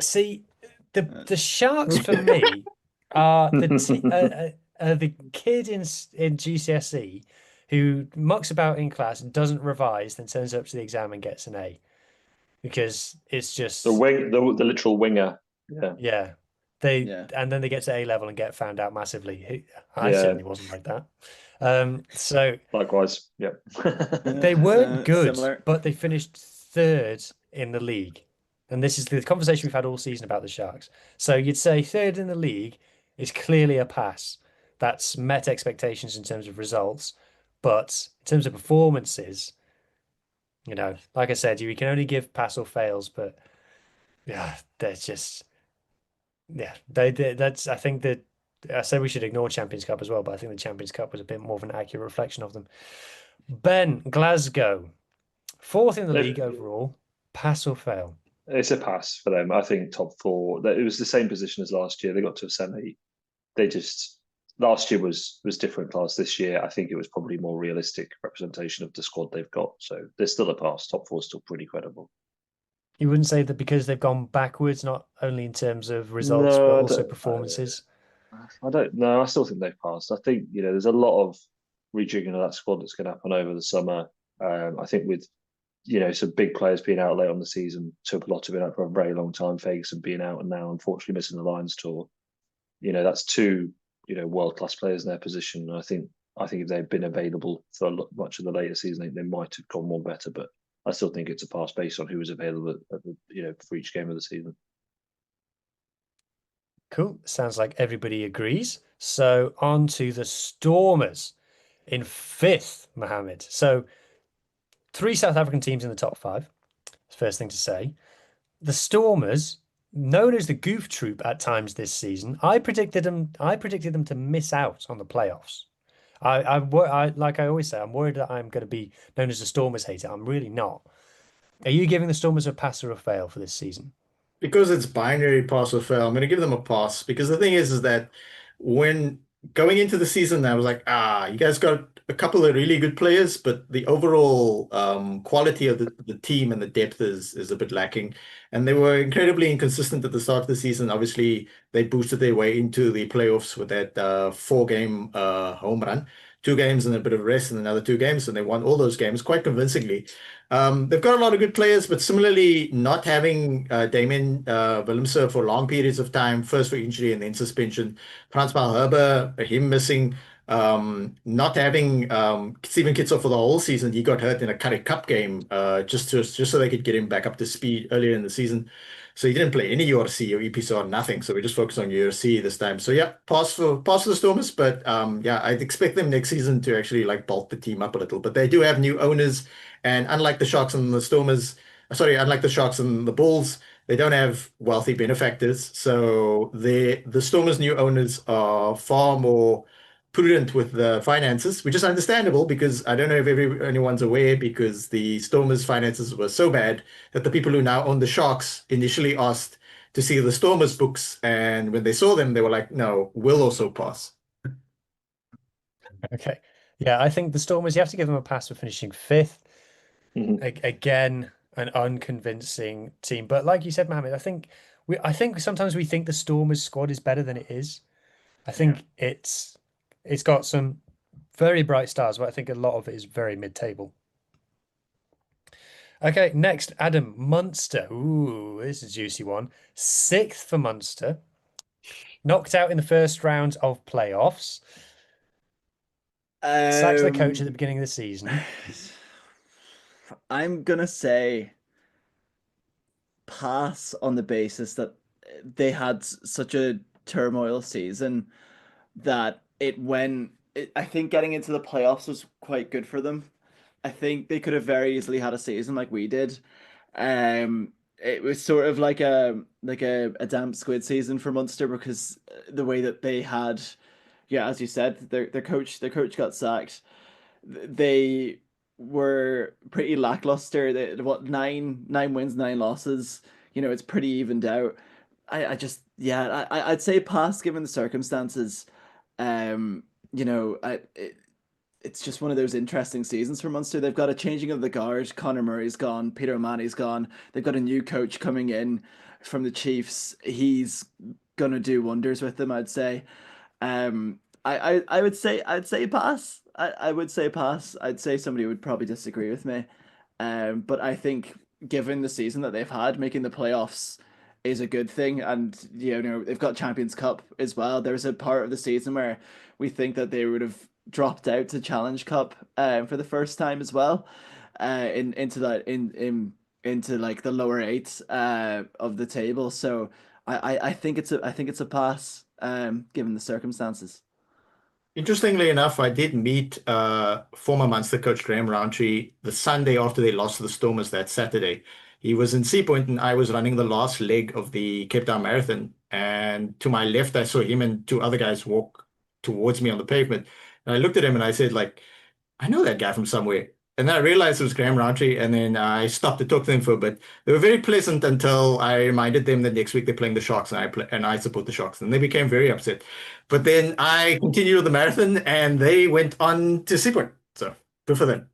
A: See, the Sharks for me are the kid in GCSE who mucks about in class and doesn't revise, then turns up to the exam and gets an A, because it's just
B: The literal winger.
A: yeah. And then they get to A level and get found out massively. I
B: Yeah.
A: certainly wasn't like that. So
B: Likewise, yeah.
A: they weren't good,
C: Similar.
A: but they finished third in the league. And this is the conversation we've had all season about the Sharks. So you'd say third in the league is clearly a pass. That's met expectations in terms of results. But in terms of performances, like I said, you can only give pass or fails, but yeah, they're just that's I think that I said we should ignore Champions Cup as well, but I think the Champions Cup was a bit more of an accurate reflection of them. Ben, Glasgow, fourth in the league overall, pass or fail?
B: It's a pass for them. I think top four. It was the same position as last year. They got to a semi. Last year was different class. This year, I think it was probably more realistic representation of the squad they've got. So they're still a pass. Top four is still pretty credible.
A: You wouldn't say that because they've gone backwards, not only in terms of results, but also performances?
B: I don't know. I still think they've passed. I think, there's a lot of rejigging of that squad that's going to happen over the summer. I think with, some big players being out late on the season, took a lot of it out for a very long time, Ferguson being out and now unfortunately missing the Lions tour. That's two, world-class players in their position. I think if they'd been available for much of the later season, they might have gone more better, but I still think it's a pass based on who was available for each game of the season.
A: Cool. Sounds like everybody agrees. So on to the Stormers in fifth, Mohammed. So 3 South African teams in the top 5. First thing to say. The Stormers, known as the Goof Troop at times this season, I predicted them to miss out on the playoffs. Like I always say, I'm worried that I'm going to be known as the Stormers hater. I'm really not. Are you giving the Stormers a pass or a fail for this season?
D: Because it's binary pass or fail, I'm going to give them a pass, because the thing is that when going into the season, I was like, you guys got a couple of really good players, but the overall quality of the team and the depth is a bit lacking. And they were incredibly inconsistent at the start of the season. Obviously, they boosted their way into the playoffs with that 4-game home run. 2 games and a bit of rest and another 2 games, and they won all those games quite convincingly. They've got a lot of good players, but similarly, not having Damien Willemse for long periods of time, first for injury and then suspension. Frans Malherbe, him missing. Not having Stephen Kitzel for the whole season. He got hurt in a Currie Cup game just so they could get him back up to speed earlier in the season. So he didn't play any URC or EPC or nothing. So we just focused on URC this time. So yeah, pass for the Stormers, but yeah, I'd expect them next season to actually bulk the team up a little. But they do have new owners, and unlike the Sharks and the unlike the Sharks and the Bulls, they don't have wealthy benefactors. So the Stormers' new owners are far more prudent with the finances, which is understandable, because I don't know if anyone's aware, because the Stormers' finances were so bad that the people who now own the Sharks initially asked to see the Stormers' books, and when they saw them, they were like, no, we'll also pass.
A: Okay. Yeah, I think the Stormers, you have to give them a pass for finishing 5th. Again, an unconvincing team. But like you said, Mohammed, I think sometimes we think the Stormers squad is better than it is. I think it's got some very bright stars, but I think a lot of it is very mid-table. Okay, next, Adam, Munster. Ooh, this is a juicy one. 6th for Munster. Knocked out in the first round of playoffs. Sacked the coach at the beginning of the season.
C: I'm gonna say pass on the basis that they had such a turmoil season that I think getting into the playoffs was quite good for them. I think they could have very easily had a season like we did. It was sort of like a damp squid season for Munster because the way that they had, yeah, as you said, their coach got sacked. They were pretty lackluster. What, nine wins, 9 losses. It's pretty evened out. I just, yeah, I'd say pass given the circumstances. Um, it's just one of those interesting seasons for Munster. They've got a changing of the guard. Conor Murray's gone. Peter O'Mahony's gone. They've got a new coach coming in from the Chiefs. He's gonna do wonders with them, I'd say. I would say pass. I would say pass. I'd say somebody would probably disagree with me. But I think given the season that they've had, making the playoffs is a good thing. And they've got Champions Cup as well. There's a part of the season where we think that they would have dropped out to Challenge Cup for the first time as well. Into like the lower eight of the table. So I think it's a pass given the circumstances.
D: Interestingly enough, I did meet former Munster coach Graham Rowntree the Sunday after they lost to the Stormers that Saturday. He was in Seapoint and I was running the last leg of the Cape Town Marathon. And to my left, I saw him and 2 other guys walk towards me on the pavement. And I looked at him and I said, like, I know that guy from somewhere. And then I realized it was Graham Rowntree, and then I stopped to talk to them for a bit. They were very pleasant until I reminded them that next week they're playing the Sharks, and I support the Sharks, and they became very upset. But then I continued with the marathon, and they went on to Seapoint. So good for them.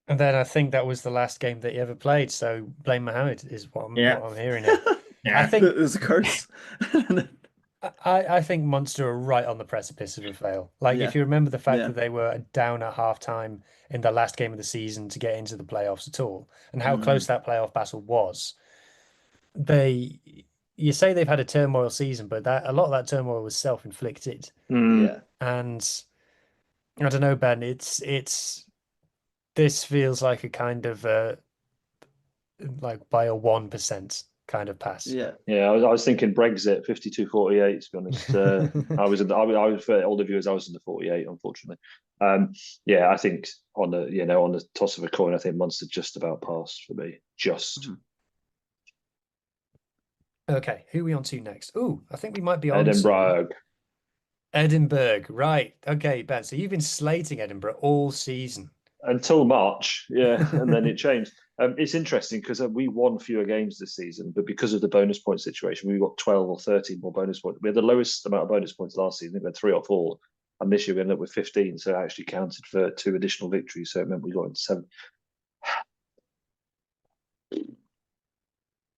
A: And then I think that was the last game that he ever played. So blame Mohammed is what I'm hearing here.
D: Yeah.
A: I think
C: There's a curse.
A: I think Munster are right on the precipice of a fail. Like
C: Yeah.
A: if you remember the fact
C: Yeah.
A: that they were down at halftime in the last game of the season to get into the playoffs at all, and how close that playoff battle was. You say they've had a turmoil season, but a lot of that turmoil was self-inflicted.
C: Yeah.
A: And I don't know, Ben, this feels like a kind of like by a 1% kind of pass.
C: Yeah.
B: Yeah, I was thinking Brexit 52-48. To be honest, I was for older viewers. I was in the 48, unfortunately. Yeah, I think on the toss of a coin, I think Munster just about passed for me. Just.
A: Okay, who are we on to next? Ooh, I think we might be on
B: Edinburgh.
A: Edinburgh, right? Okay, Ben. So you've been slating Edinburgh all season
B: Until March, yeah, and then it changed. It's interesting because we won fewer games this season, but because of the bonus point situation, we got 12 or 13 more bonus points. We had the lowest amount of bonus points last season. I think we had 3 or 4, and this year we ended up with 15. So it actually counted for 2 additional victories. So it meant we got into 7.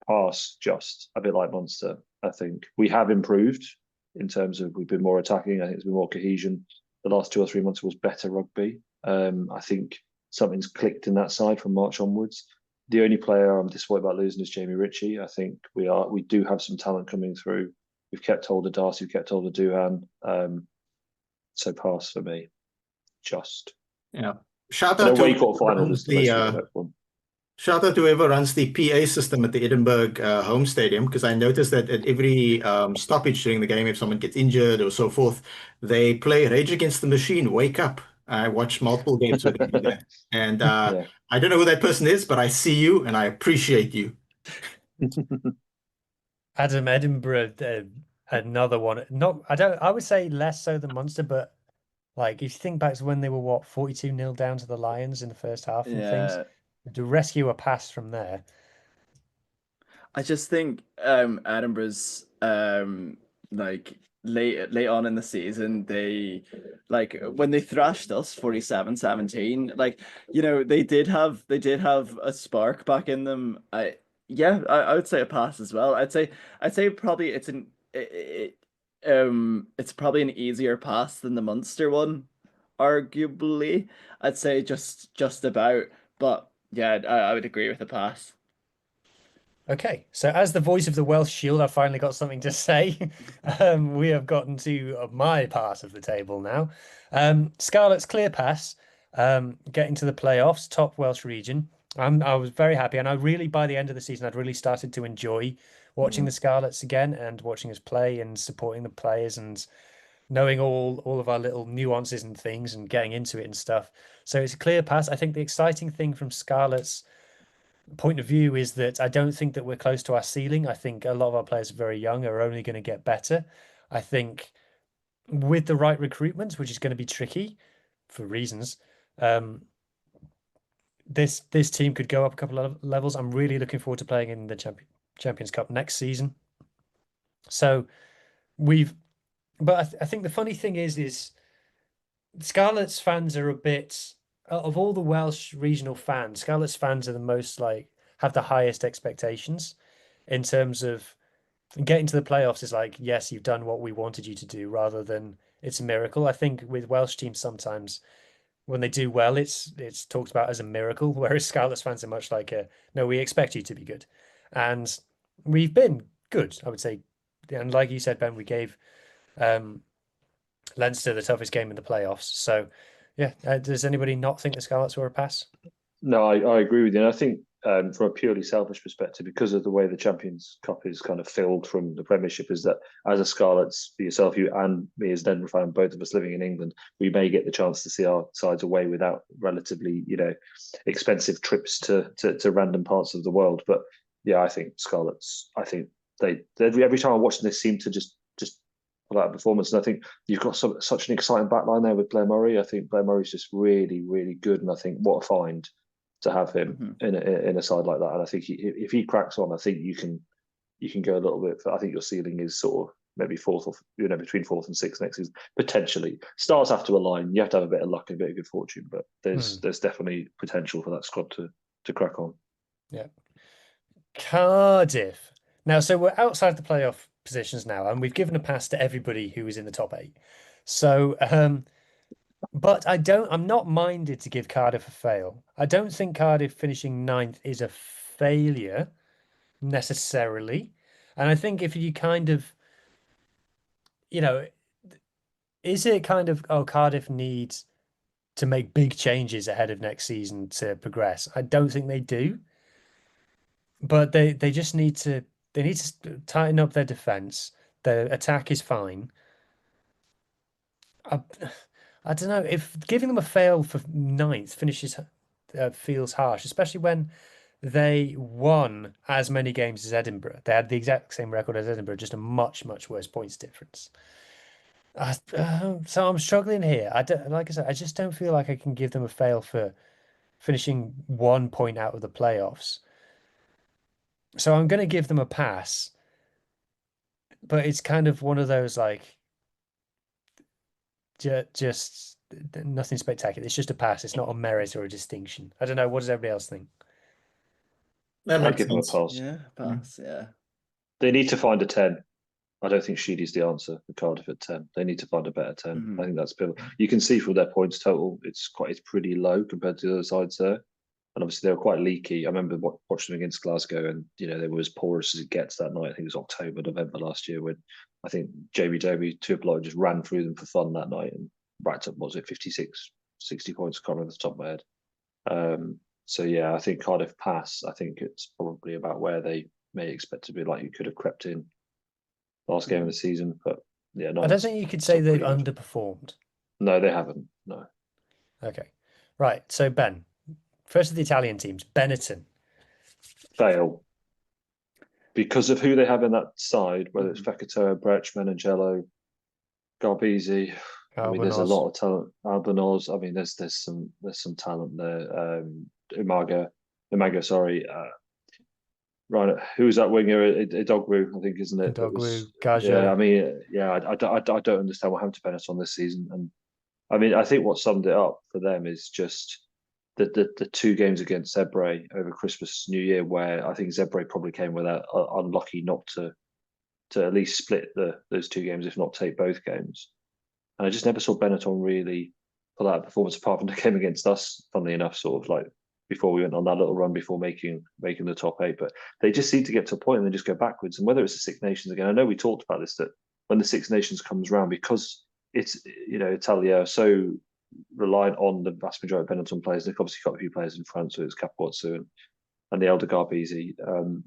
B: Pass, just a bit like Munster. I think we have improved in terms of we've been more attacking. I think there's been more cohesion. The last 2 or 3 months was better rugby. I think something's clicked in that side from March onwards. The only player I'm disappointed about losing is Jamie Ritchie. I think we do have some talent coming through. We've kept hold of Darcy, we've kept hold of Duhan. So pass for me. Just.
D: Yeah. Shout out to whoever runs the PA system at the Edinburgh home stadium, because I noticed that at every stoppage during the game, if someone gets injured or so forth, they play Rage Against the Machine, Wake Up. I watched multiple games with them. And
B: Yeah.
D: I don't know who that person is, but I see you and I appreciate you.
A: Adam, Edinburgh, another one. I would say less so than Munster, but like if you think back to when they were 42-0 down to the Lions in the first half and things, to rescue a pass from there.
C: I just think Edinburgh's like late on in the season, they like when they thrashed us 47-17, like they did have a spark back in them. I would say a pass as well. I'd say probably it's probably an easier pass than the Munster one, arguably. I'd say just about, but yeah, I would agree with the pass.
A: Okay, so as the voice of the Welsh Shield, I've finally got something to say. We have gotten to my part of the table now. Scarlets clear pass, getting to the playoffs, top Welsh region. I was very happy, and I really, by the end of the season, I'd really started to enjoy watching the Scarlets again and watching us play and supporting the players and knowing all of our little nuances and things and getting into it and stuff. So it's a clear pass. I think the exciting thing from Scarlets' point of view is that I don't think that we're close to our ceiling. I think a lot of our players are very young, are only going to get better. I think with the right recruitment, which is going to be tricky for reasons, this team could go up a couple of levels. I'm really looking forward to playing in the Champions Cup next season. So but I think the funny thing is Scarlets fans are a bit of all the Welsh regional fans, Scarlets fans are the most have the highest expectations in terms of getting to the playoffs is like, yes, you've done what we wanted you to do rather than it's a miracle. I think with Welsh teams sometimes when they do well, it's talked about as a miracle, whereas Scarlets fans are much like no, we expect you to be good. And we've been good, I would say. And like you said, Ben, we gave Leinster the toughest game in the playoffs. So yeah, does anybody not think the Scarlets were a pass?
B: No, I agree with you. And I think from a purely selfish perspective, because of the way the Champions Cup is kind of filled from the Premiership, is that as a Scarlets, for yourself, you and me as an Edinburgh fan, both of us living in England, we may get the chance to see our sides away without relatively, expensive trips to random parts of the world. But yeah, I think Scarlets, I think they every time I watch them, they seem to just pull out a performance. And I think you've got such an exciting backline there with Blair Murray. I think Blair Murray's just really, really good. And I think what a find to have him in a side like that. And I think if he cracks on, I think you can go a little bit. I think your ceiling is sort of maybe fourth or between fourth and sixth next season potentially. Stars have to align. You have to have a bit of luck and a bit of good fortune, but there's definitely potential for that squad to crack on.
A: Yeah. Cardiff. Now, so we're outside the playoff positions now, and we've given a pass to everybody who is in the top 8. So but I'm not minded to give Cardiff a fail. I don't think Cardiff finishing 9th is a failure necessarily. And I think if you kind of, is it kind of, Cardiff needs to make big changes ahead of next season to progress? I don't think they do. But they just need to tighten up their defense. Their attack is fine. I don't know if giving them a fail for 9th finishes feels harsh, especially when they won as many games as Edinburgh. They had the exact same record as Edinburgh, just a much, much worse points difference. So I'm struggling here. Like I said, I just don't feel like I can give them a fail for finishing 1 point out of the playoffs. So I'm going to give them a pass, but it's kind of one of those just nothing spectacular. It's just a pass. It's not a merit or a distinction. I don't know. What does everybody else think?
B: I'd give them a pass.
C: Yeah, pass. Yeah.
B: They need to find a 10. I don't think Sheedy's the answer for Cardiff at 10. They need to find a better 10. I think that's you can see from their points total, it's pretty low compared to the other sides there. And obviously they were quite leaky. I remember watching them against Glasgow, and they were as porous as it gets that night. I think it was October, November last year, when I think Jamie Doby Tuapolo just ran through them for fun that night and racked up, 56, 60 points? I can't remember off the top of my head. So yeah, I think Cardiff pass. I think it's probably about where they may expect to be. Like you could have crept in last game of the season, but yeah,
A: I don't think you could say they've underperformed.
B: No, they haven't. No.
A: Okay, right. So Ben, first of the Italian teams, Benetton.
B: Fail. Because of who they have in that side, whether it's Fekitoa, Bretchman, Angelo, Garbisi. I mean, there's a lot of talent. Albanos. I mean, there's some talent there. Imago, sorry. Right, who's that winger? Idogwu, I think, isn't it?
A: Idogwu, Gaja.
B: Yeah, I mean, yeah, I don't understand what happened to Benetton this season. And I mean, I think what summed it up for them is just the 2 games against Zebre over Christmas, New Year, where I think Zebre probably came without unlucky not to at least split those 2 games, if not take both games. And I just never saw Benetton really pull out a performance apart from the game against us. Funnily enough, sort of like before we went on that little run before making the top 8. But they just seem to get to a point and they just go backwards. And whether it's the Six Nations again, I know we talked about this, that when the Six Nations comes around, because it's, Italia are so reliant on the vast majority of Benetton players. They've obviously got a few players in France, so it's Capozzo and the elder Garbisi.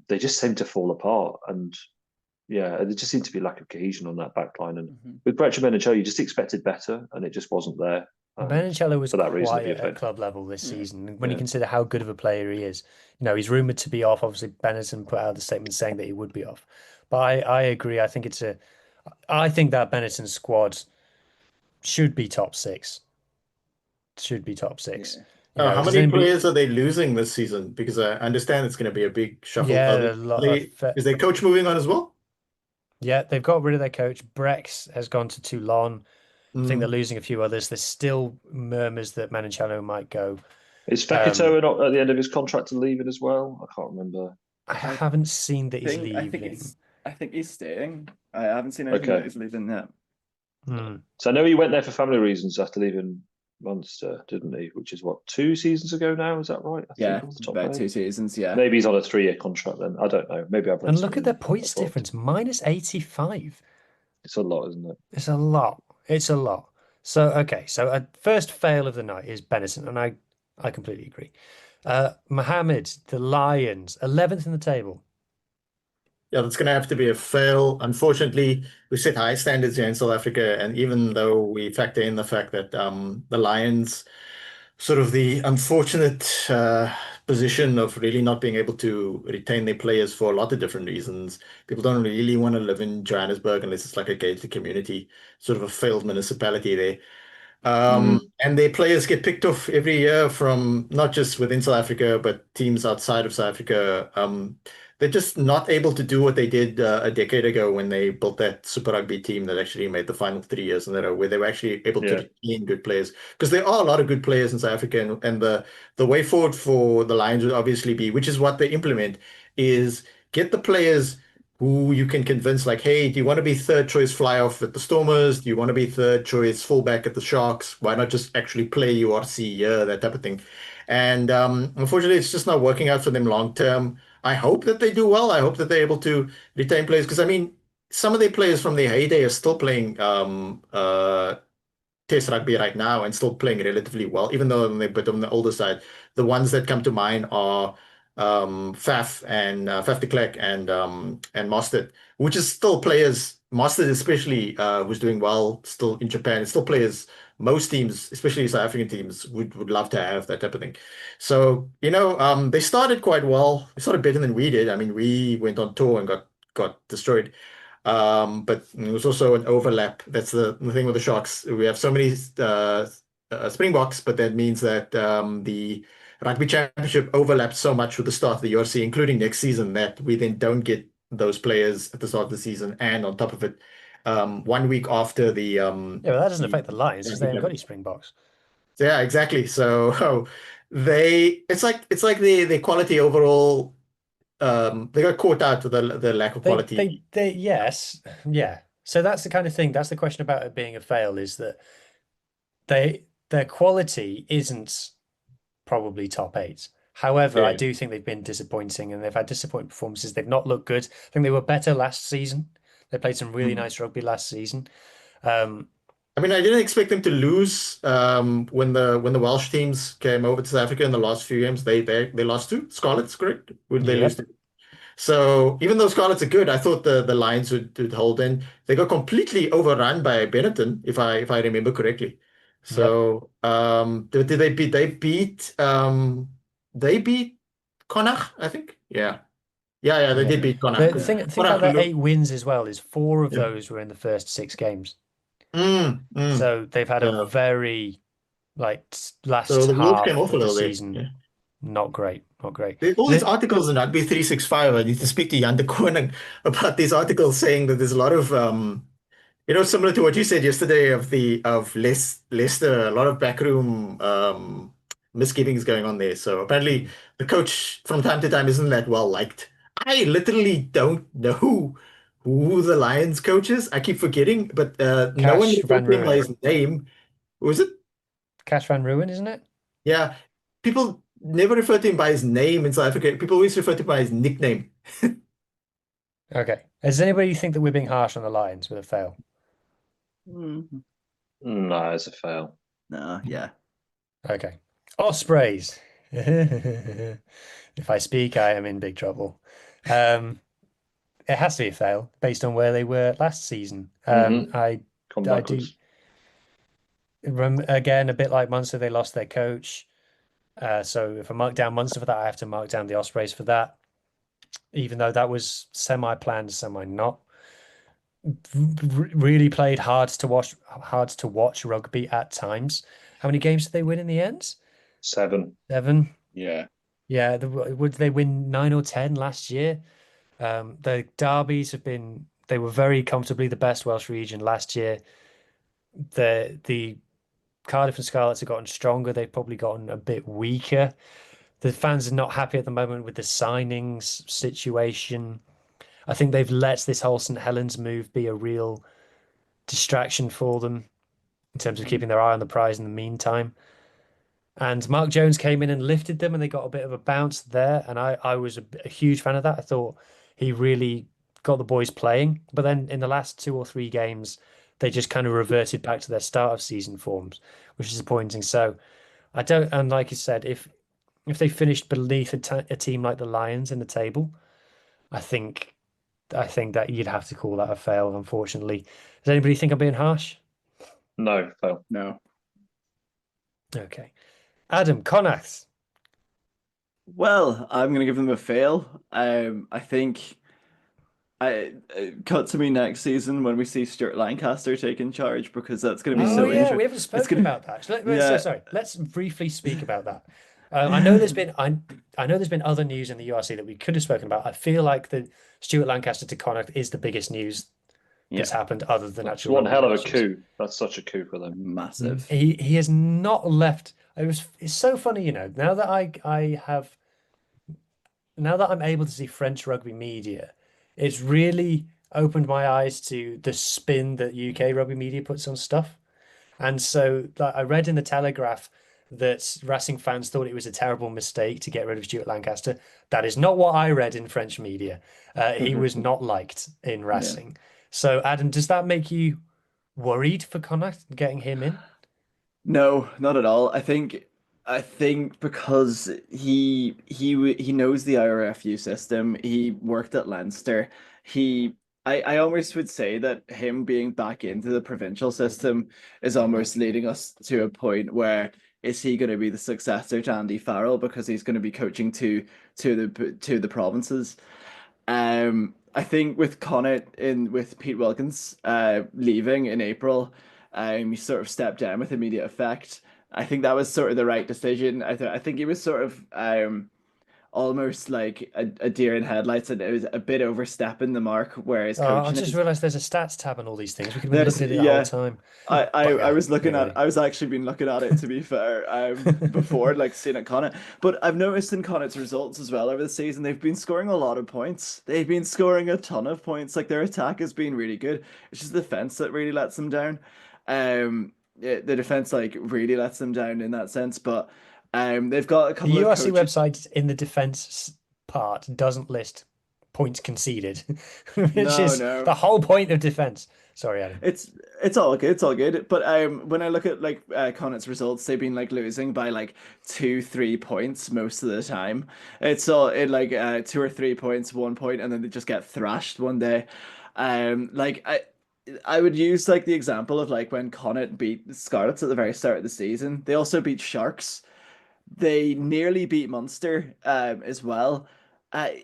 B: They just seem to fall apart, and there just seemed to be a lack of cohesion on that back line. And with Judgement and Huw, you just expected better, and it just wasn't there.
A: Menoncello was
B: for that reason,
A: quiet at club level this season. When you consider how good of a player he is, he's rumoured to be off. Obviously, Benetton put out a statement saying that he would be off. But I agree. I think I think that Benetton squad should be top 6. Should be top 6.
D: Yeah. How many players are they losing this season? Because I understand it's going to be a big shuffle.
A: Yeah,
D: is their coach moving on as well?
A: Yeah, they've got rid of their coach. Brex has gone to Toulon. I think they're losing a few others. There's still murmurs that Menoncello might go.
B: Is Fekito not at the end of his contract and leaving as well? I can't remember.
A: I haven't seen that he's leaving.
C: I think he's staying. I haven't seen anything that he's leaving yet.
B: So I know he went there for family reasons after leaving Munster, didn't he? Which is what, 2 seasons ago now? Is that right?
C: Yeah, about 2 seasons. Yeah.
B: Maybe he's on a 3-year contract then. I don't know. Maybe I've read.
A: And look at their points difference, -85.
B: It's a lot, isn't it?
A: It's a lot. It's a lot. So so a first fail of the night is Benetton, and I completely agree. Mohammed, the Lions, 11th in the table.
D: Yeah, that's going to have to be a fail. Unfortunately, we set high standards here in South Africa, and even though we factor in the fact that the Lions, sort of the unfortunate position of really not being able to retain their players for a lot of different reasons. People don't really want to live in Johannesburg unless it's like a gated community, sort of a failed municipality there. And their players get picked off every year from not just within South Africa, but teams outside of South Africa. They're just not able to do what they did a decade ago when they built that Super Rugby team that actually made the final 3 years in a row, where they were actually able to retain good players. Because there are a lot of good players in South Africa, and the way forward for the Lions would obviously be, which is what they implement, is get the players who you can convince, like, hey, do you want to be third choice fly off at the Stormers? Do you want to be third choice fullback at the Sharks? Why not just actually play URC? Yeah, that type of thing. And unfortunately, it's just not working out for them long term. I hope that they do well. I hope that they're able to retain players, because I mean, some of their players from their heyday are still playing Test rugby right now and still playing relatively well, even though they're a bit on the older side. The ones that come to mind are Faf de Klerk and Mostert, which is still players. Mostert especially, who's doing well still in Japan. It's still players most teams, especially South African teams, would love to have, that type of thing. So, they started quite well. They started better than we did. I mean, we went on tour and got destroyed. But it was also an overlap. That's the thing with the Sharks. We have so many Springboks, but that means that the Rugby Championship overlaps so much with the start of the URC, including next season, that we then don't get those players at the start of the season. And on top of it, 1 week after the
A: well, that doesn't affect the Lions because they haven't got any Springboks.
D: Yeah, exactly. So it's like the quality overall. They got caught out with the lack of quality.
A: Yes, yeah. So that's the kind of thing. That's the question about it being a fail, is that their quality isn't probably top 8. However, I do think they've been disappointing, and they've had disappointing performances. They've not looked good. I think they were better last season. They played some really nice rugby last season.
D: I mean, I didn't expect them to lose when the Welsh teams came over to South Africa in the last few games. They lost to Scarlets, correct? Would they lose to? So even though Scarlets are good, I thought the Lions would hold in. They got completely overrun by Benetton, if I remember correctly. So did they beat? They beat Connacht, I think. Yeah. They did beat Connacht.
A: The thing about their 8 wins as well is 4 of those were in the first 6 games. So they've had a very last
D: so the Wolves
A: half
D: came off
A: of
D: a
A: the
D: little
A: season.
D: bit.
A: Not great.
D: All these articles in Rugby 365, I need to speak to Jan de Koning about these articles saying that there's a lot of similar to what you said yesterday of Leicester, a lot of backroom misgivings going on there. So apparently the coach from time to time isn't that well liked. I literally don't know who the Lions coach is. I keep forgetting, but no one refers to him by his name. Who is it?
A: Cash van Ruin, isn't it?
D: Yeah. People never refer to him by his name in South Africa. People always refer to him by his nickname.
A: Okay. Does anybody think that we're being harsh on the Lions with a fail?
C: Mm,
B: No, it's a fail.
C: no, yeah.
A: Okay. Ospreys. If I speak, I am in big trouble. It has to be a fail based on where they were last season. I
B: Come
A: I do
B: backwards.
A: again a bit like Munster, they lost their coach. So if I mark down Munster for that, I have to mark down the Ospreys for that, even though that was semi-planned, semi-not. Really played hard to watch rugby at times. How many games did they win in the end?
B: 7.
A: 7.
C: Yeah.
A: Yeah, would they win 9 or 10 last year? The derbies they were very comfortably the best Welsh region last year. The Cardiff and Scarlets have gotten stronger. They've probably gotten a bit weaker. The fans are not happy at the moment with the signings situation. I think they've let this whole St Helens move be a real distraction for them in terms of keeping their eye on the prize in the meantime. And Mark Jones came in and lifted them, and they got a bit of a bounce there. And I was a huge fan of that. I thought he really got the boys playing. But then in the last 2 or 3 games, they just kind of reverted back to their start of season forms, which is disappointing. So I don't, and like you said, if they finished beneath a team like the Lions in the table, I think that you'd have to call that a fail, unfortunately. Does anybody think I'm being harsh?
B: No, fail.
C: No.
A: Okay. Adam, Connacht.
C: Well, I'm gonna give them a fail. I think cut to me next season when we see Stuart Lancaster taking charge, because that's gonna be
A: Oh
C: so
A: yeah,
C: interesting.
A: we haven't spoken about that. So
C: Yeah.
A: sorry, let's briefly speak about that. I know there's been I know there's been other news in the URC that we could have spoken about. I feel like the Stuart Lancaster to Connacht is the biggest news that's happened other than
B: That's
A: actual
B: one
A: rugby
B: hell of a
A: relations.
B: coup. That's such a coup for them.
C: Massive.
A: He has not left. It's so funny, now that now that I'm able to see French rugby media, it's really opened my eyes to the spin that UK rugby media puts on stuff. And so like, I read in the Telegraph that Racing fans thought it was a terrible mistake to get rid of Stuart Lancaster. That is not what I read in French media. He was not liked in Racing. So, Adam, does that make you worried for Connacht getting him in?
C: No, not at all. I think because he knows the IRFU system. He worked at Leinster. I almost would say that him being back into the provincial system is almost leading us to a point where is he going to be the successor to Andy Farrell, because he's going to be coaching to the provinces. I think with Connacht with Pete Wilkins leaving in April, he sort of stepped down with immediate effect. I think that was sort of the right decision. I think he was sort of almost like a deer in headlights, and it was a bit overstepping the mark. Whereas
A: I
C: coaching
A: just
C: is
A: realized there's a stats tab on all these things. We could have been
C: there's
A: looking at it the whole
C: yeah.
A: time.
C: I
A: Bugger.
C: was looking
A: Anyway.
C: at I was actually been looking at it, to be fair, before, like seeing at Connacht. But I've noticed in Connacht's results as well over the season, they've been scoring a lot of points. They've been scoring a ton of points. Like their attack has been really good. It's just the defense that really lets them down. The defense like really lets them down in that sense. But they've got a
A: The
C: couple of
A: URC
C: coaches.
A: website in the defense part doesn't list points conceded, which
C: No,
A: is
C: no.
A: the whole point of defense. Sorry, Adam.
C: It's all good, it's all good. But when I look at like Connacht's results, they've been like losing by like 2-3 points most of the time. It's all in like 2 or 3 points, 1 point, and then they just get thrashed one day. Like I would use like the example of like when Connacht beat the Scarlets at the very start of the season. They also beat Sharks. They nearly beat Munster as well.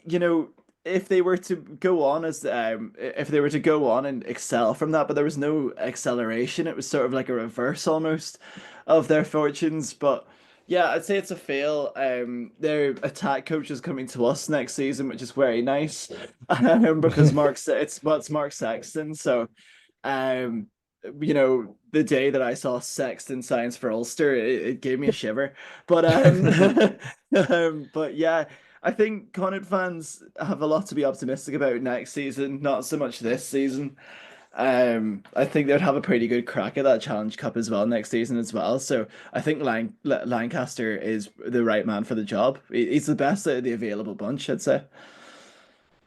C: You know, if they were to go on as if they were to go on and excel from that, but there was no acceleration. It was sort of like a reverse almost of their fortunes. But yeah, I'd say it's a fail. Their attack coach is coming to us next season, which is very nice. Because it's Mark Sexton. So um the day that I saw Sexton signs for Ulster, it gave me a shiver. But but yeah, I think Connacht fans have a lot to be optimistic about next season, not so much this season. I think they'd have a pretty good crack at that Challenge Cup as well next season as well. So I think Lancaster is the right man for the job. He's the best out of the available bunch, I'd say.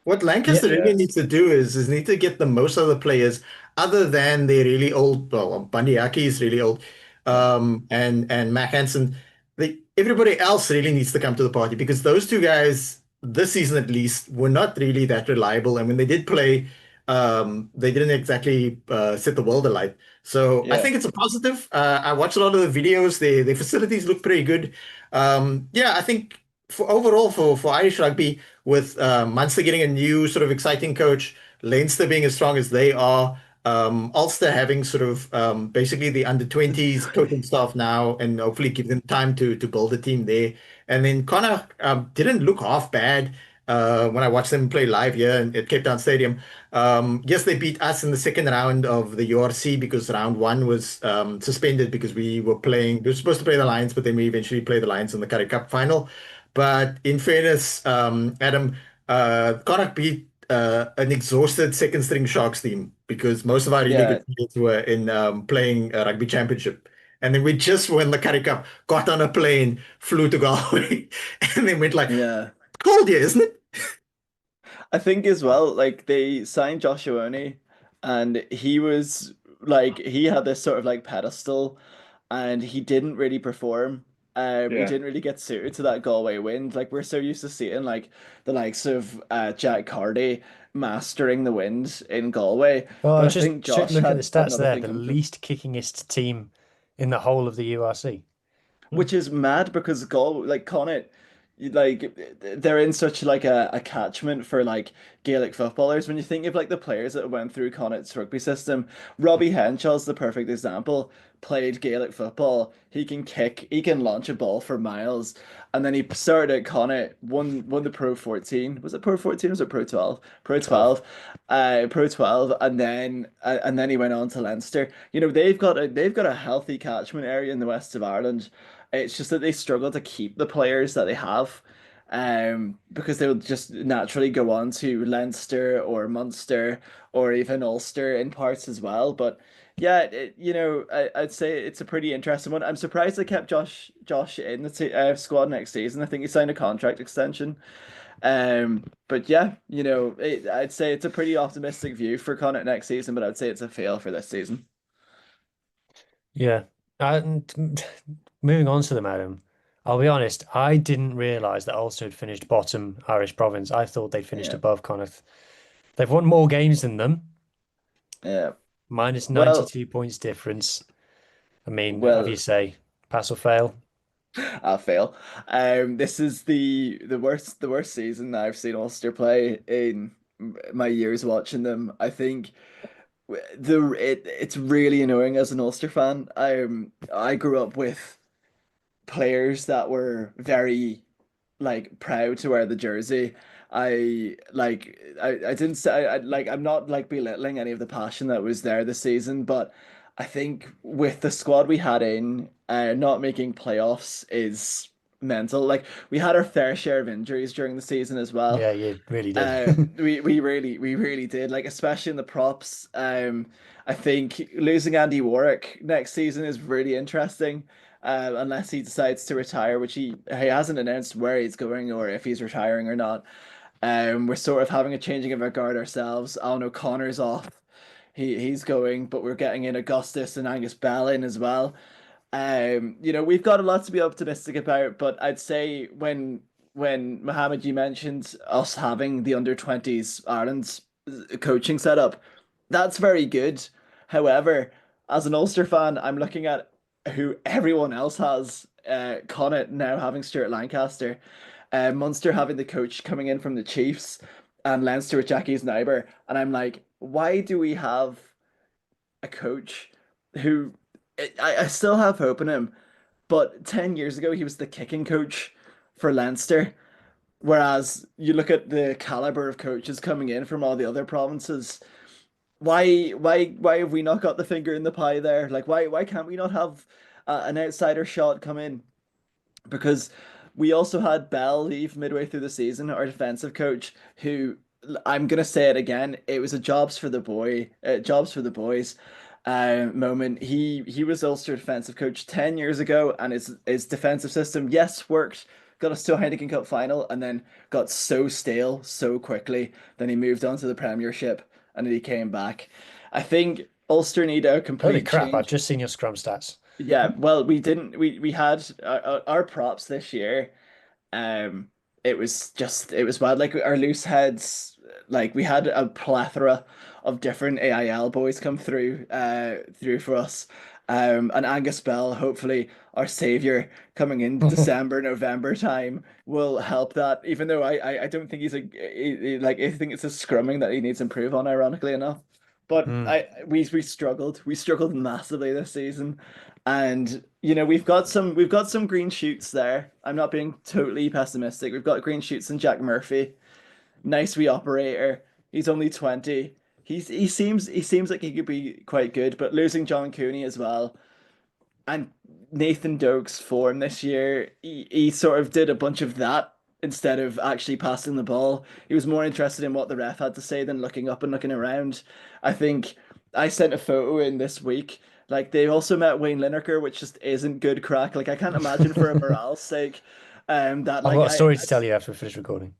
D: What
A: Yeah,
D: Lancaster really
B: Yeah,
D: needs to do is need to get the most out of the players, other than the really old. Well, Bandiaki is really old,
C: Yeah.
D: and Mac Hansen. Everybody else really needs to come to the party, because those two guys this season at least were not really that reliable, and when they did play, they didn't exactly set the world alight. So I
C: Yeah.
D: think it's a positive. I watched a lot of the videos. Their facilities look pretty good. Yeah, I think for overall for Irish rugby, with Munster getting a new sort of exciting coach, Leinster being as strong as they are, Ulster having sort of basically the under 20s coaching staff now, and hopefully give them time to build a team there. And then Connacht didn't look half bad when I watched them play live here at Cape Town Stadium. Yes, they beat us in the second round of the URC, because round one was suspended because we were supposed to play the Lions, but then we eventually played the Lions in the Currie Cup final. But in fairness, Adam, Connacht beat an exhausted second string Sharks team, because most of our really
C: Yeah.
D: good players were in playing a rugby championship. And then we just won the Currie Cup, got on a plane, flew to Galway, and then went like,
C: Yeah.
D: cold here, isn't it?
C: I think as well, like they signed Joshua Oni, and he was like he had this sort of like pedestal, and he didn't really perform. He
B: yeah.
C: didn't really get suited to that Galway wind. Like we're so used to seeing like the likes of Jack Cardy mastering the wind in Galway,
A: Oh,
C: but I
A: just
C: think Josh
A: look at the
C: had
A: stats
C: another
A: there.
C: thing
A: The
C: come to him.
A: least kickingest team in the whole of the URC. Hmm.
C: Which is mad because like Connacht, they're in such like a catchment for like Gaelic footballers. When you think of like the players that went through Connacht's rugby system, Robbie Henshaw's the perfect example. Played Gaelic football. He can kick. He can launch a ball for miles. And then he started at Connacht. Won the Pro 14. Was it Pro 14? Or was it Pro 12? Pro
A: 12.
C: 12. Pro 12, and then he went on to Leinster. You know they've got a healthy catchment area in the west of Ireland. It's just that they struggle to keep the players that they have, because they will just naturally go on to Leinster or Munster or even Ulster in parts as well. But yeah, I'd say it's a pretty interesting one. I'm surprised they kept Josh in the squad next season. I think he signed a contract extension. But yeah, I'd say it's a pretty optimistic view for Connacht next season, but I'd say it's a fail for this season.
A: Yeah. And moving on to them, Adam, I'll be honest, I didn't realise that Ulster had finished bottom Irish province. I thought they'd finished
C: Yeah,
A: above Connacht. They've won more games than them,
C: yeah.
A: minus
C: Well,
A: 92 points difference. I mean, have you
C: well.
A: say pass or fail?
C: I'll fail. This is the worst season that I've seen Ulster play in my years watching them. I think it's really annoying as an Ulster fan. I grew up with players that were very like proud to wear the jersey. I didn't say I'm not like belittling any of the passion that was there this season, but I think with the squad we had in, not making playoffs is mental. Like we had our fair share of injuries during the season as well.
A: Yeah, you really did.
C: We really did, like especially in the props. I think losing Andy Warwick next season is really interesting. Unless he decides to retire, which he hasn't announced where he's going or if he's retiring or not. We're sort of having a changing of our guard ourselves. Alan O'Connor's off. He's going, but we're getting in Augustus and Angus Bell in as well. We've got a lot to be optimistic about, but I'd say when Mohammed, you mentioned us having the under 20s Ireland's coaching setup, that's very good. However, as an Ulster fan, I'm looking at who everyone else has. Connacht now having Stuart Lancaster, Munster having the coach coming in from the Chiefs, and Leinster with Jackie's Nienaber, and I'm like, why do we have a coach who I still have hope in him, but 10 years ago he was the kicking coach for Leinster. Whereas you look at the caliber of coaches coming in from all the other provinces, why have we not got the finger in the pie there? Like why can't we not have an outsider shot come in? Because we also had Bell leave midway through the season, our defensive coach, who I'm gonna say it again. It was a jobs for the boys moment. He was Ulster defensive coach 10 years ago, and his defensive system, yes, worked, got us to a Heineken Cup final, and then got so stale so quickly. Then he moved on to the Premiership, and then he came back. I think Ulster need a
A: Holy
C: complete
A: crap, I've
C: change.
A: just seen your scrum stats.
C: Yeah, well, we didn't. We had our props this year. Um, it was bad. Like our loose heads, like we had a plethora of different AIL boys come through for us. And Angus Bell, hopefully our savior coming in December, November time will help that. Even though I don't think like I think it's a scrumming that he needs to improve on, ironically enough. But we struggled massively this season, and we've got some green shoots there. I'm not being totally pessimistic. We've got green shoots in Jack Murphy, nice wee operator. He's only 20. He seems like he could be quite good, but losing John Cooney as well, and Nathan Doak's form this year, he sort of did a bunch of that instead of actually passing the ball. He was more interested in what the ref had to say than looking up and looking around. I think I sent a photo in this week. Like they also met Wayne Lineker, which just isn't good crack. Like I can't imagine for a morale's sake, that
A: I've
C: like
A: got a story to tell you after we finish recording.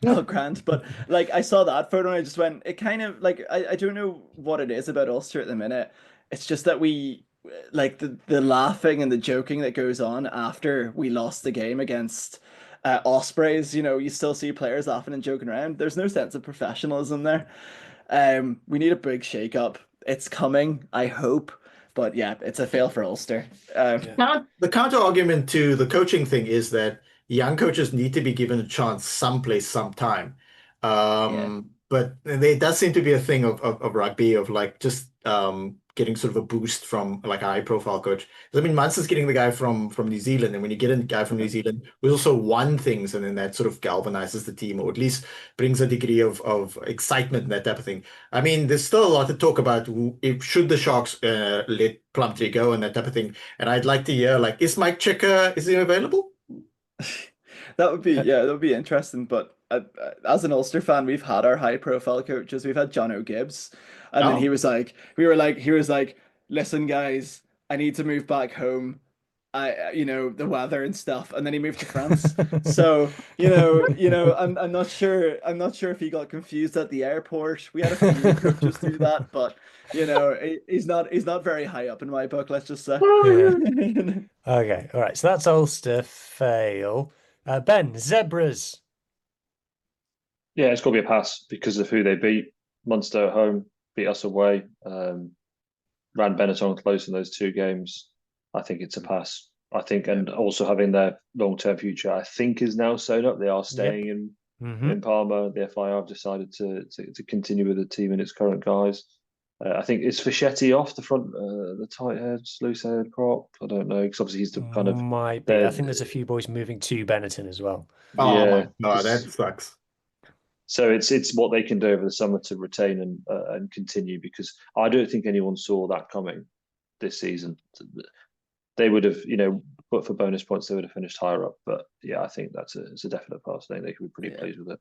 C: Oh, grand. But like I saw that photo and I just went, it kind of like I don't know what it is about Ulster at the minute. It's just that we like the laughing and the joking that goes on after we lost the game against Ospreys. You still see players laughing and joking around. There's no sense of professionalism there. We need a big shake up. It's coming, I hope. But yeah, it's a fail for Ulster.
D: The counter argument to the coaching thing is that young coaches need to be given a chance someplace, sometime. But there does seem to be a thing of rugby of like just getting sort of a boost from like a high profile coach. I mean, Munster's getting the guy from New Zealand, and when you get a guy from New Zealand who also won things, and then that sort of galvanizes the team, or at least brings a degree of excitement and that type of thing. I mean, there's still a lot to talk about. If should the Sharks let Plumtree go and that type of thing. And I'd like to hear like, is Mike Checker, is he available?
C: That would be interesting. But as an Ulster fan, we've had our high profile coaches. We've had John O'Gibbs, and then he was like, listen, guys, I need to move back home. The weather and stuff, and then he moved to France. So I'm not sure. I'm not sure if he got confused at the airport. We had a few coaches do that, but he's not very high up in my book. Let's just say.
A: Yeah. Okay, all right. So that's Ulster fail. Ben, Zebras.
B: Yeah, it's got to be a pass because of who they beat. Munster at home, beat us away. Ran Benetton close in those two games. I think it's a pass. I think, and also having their long-term future, I think, is now sewn up. They are staying in Parma. The FIR have decided to continue with the team and its current guys. I think it's Fischetti off the front, the tight heads, loose head prop. I don't know, because obviously he's the kind of
A: might be. I think there's a few boys moving to Benetton as well.
D: Oh yeah, no, that sucks.
B: So it's what they can do over the summer to retain and continue, because I don't think anyone saw that coming this season. They would have, but for bonus points, they would have finished higher up. But yeah, I think it's a definite pass. I think they could be pretty pleased with it.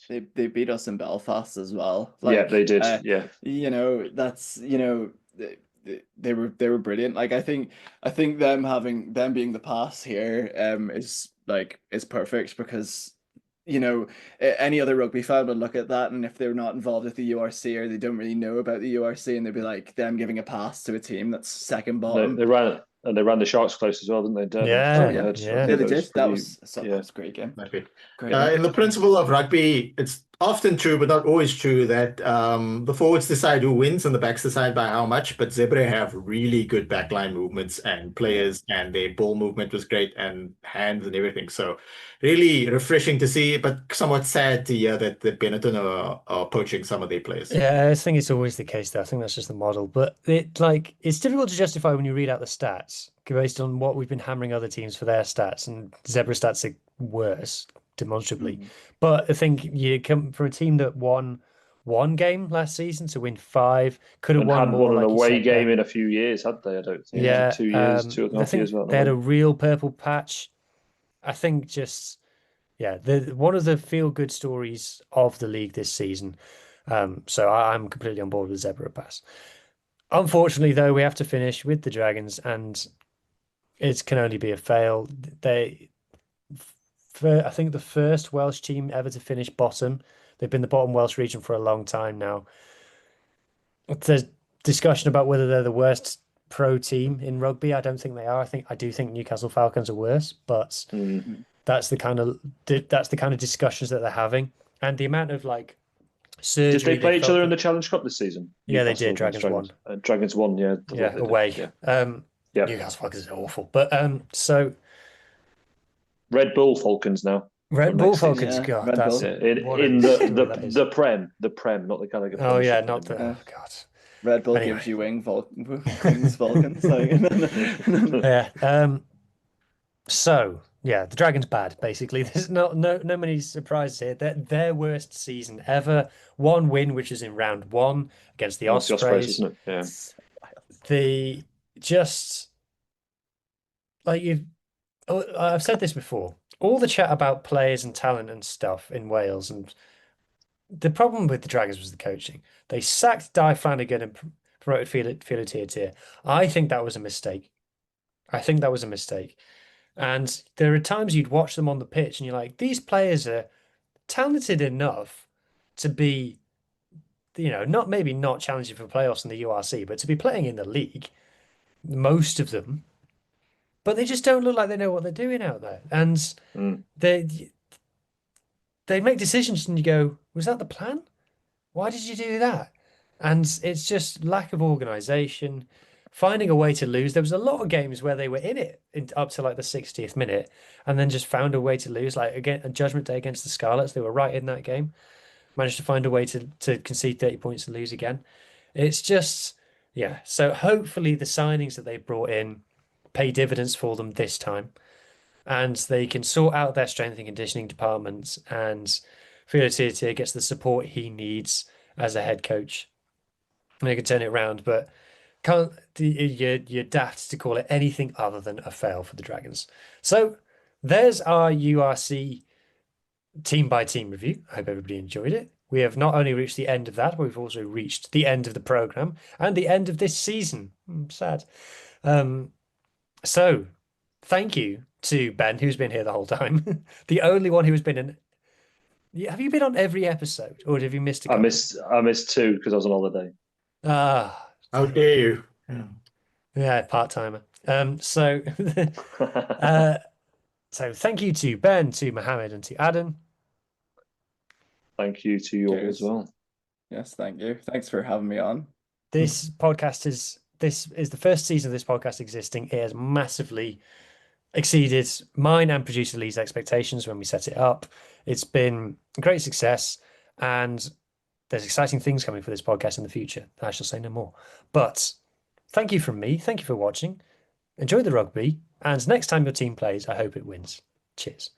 C: They beat us in Belfast as well.
B: Yeah, they did.
C: That's they were brilliant. Like I think them being the pass here is perfect, because any other rugby fan would look at that, and if they're not involved with the URC or they don't really know about the URC, and they'd be like them giving a pass to a team that's second bottom.
B: They ran the Sharks close as well, didn't they? Durban?
A: Yeah.
C: They did. That was a great game.
D: In the principle of rugby, it's often true, but not always true, that the forwards decide who wins and the backs decide by how much. But Zebre have really good backline movements and players, and their ball movement was great, and hands and everything. So really refreshing to see, but somewhat sad to hear that the Benetton are poaching some of their players.
A: Yeah, I think it's always the case, though. I think that's just the model. But it's difficult to justify when you read out the stats based on what we've been hammering other teams for their stats, and Zebra stats are worse, demonstrably. But I think you come from a team that won one game last season to win 5, could have won more.
B: An away game in a few years, had they? I don't think.
A: Yeah,
B: 2 years, 2.5 years.
A: They had a real purple patch. I think just yeah, one of the feel-good stories of the league this season. So I'm completely on board with Zebra pass. Unfortunately, though, we have to finish with the Dragons, and it can only be a fail. I think the first Welsh team ever to finish bottom. They've been the bottom Welsh region for a long time now. There's discussion about whether they're the worst pro team in rugby. I don't think they are. I do think Newcastle Falcons are worse, but that's the kind of discussions that they're having, and the amount of like surgery.
B: Did they play each other in the Challenge Cup this season?
A: Yeah, they did. Dragons won.
B: Dragons won. Yeah,
A: yeah, away.
B: Yeah.
A: Newcastle Falcons are awful, but so
B: Red Bull Falcons now.
A: Red Bull Falcons.
C: Yeah,
A: God,
C: Red
A: that's
C: Bull.
B: In the Prem, not the Gallagher.
A: Oh yeah, not the. Oh God.
C: Red Bull
A: Anyway.
C: gives you wings, Vulcans. Like,
A: Yeah. So yeah, the Dragons bad. Basically, there's no many surprises here. Their worst season ever. One win, which is in round 1 against the Ospreys.
B: Isn't it? Yeah.
A: The just like I've said this before. All the chat about players and talent and stuff in Wales, and the problem with the Dragons was the coaching. They sacked Di Flanagan and promoted Fila Tier. I think that was a mistake. And there are times you'd watch them on the pitch and you're like, these players are talented enough to be, not challenging for playoffs in the URC, but to be playing in the league, most of them. But they just don't look like they know what they're doing out there. And they make decisions and you go, was that the plan? Why did you do that? And it's just lack of organisation, finding a way to lose. There was a lot of games where they were in it up to like the 60th minute and then just found a way to lose. Like again, a Judgement Day against the Scarlets, they were right in that game. Managed to find a way to concede 30 points and lose again. It's just, yeah. So hopefully the signings that they brought in pay dividends for them this time, and they can sort out their strength and conditioning departments, and Fila Tier gets the support he needs as a head coach, and they can turn it around. But you're daft to call it anything other than a fail for the Dragons. So there's our URC team by team review. I hope everybody enjoyed it. We have not only reached the end of that, but we've also reached the end of the program and the end of this season. Sad. So thank you to Ben, who's been here the whole time. The only one who has been in. Have you been on every episode, or have you missed a couple?
B: I missed 2 because I was on holiday.
D: How dare you?
A: Yeah, part-timer. So thank you to Ben, to Mohammed, and to Adam.
B: Thank you to you all as well.
C: Yes, thank you. Thanks for having me on.
A: This is the first season of this podcast existing. It has massively exceeded mine and producer Lee's expectations when we set it up. It's been a great success, and there's exciting things coming for this podcast in the future. I shall say no more. But thank you from me. Thank you for watching. Enjoy the rugby. And next time your team plays, I hope it wins. Cheers.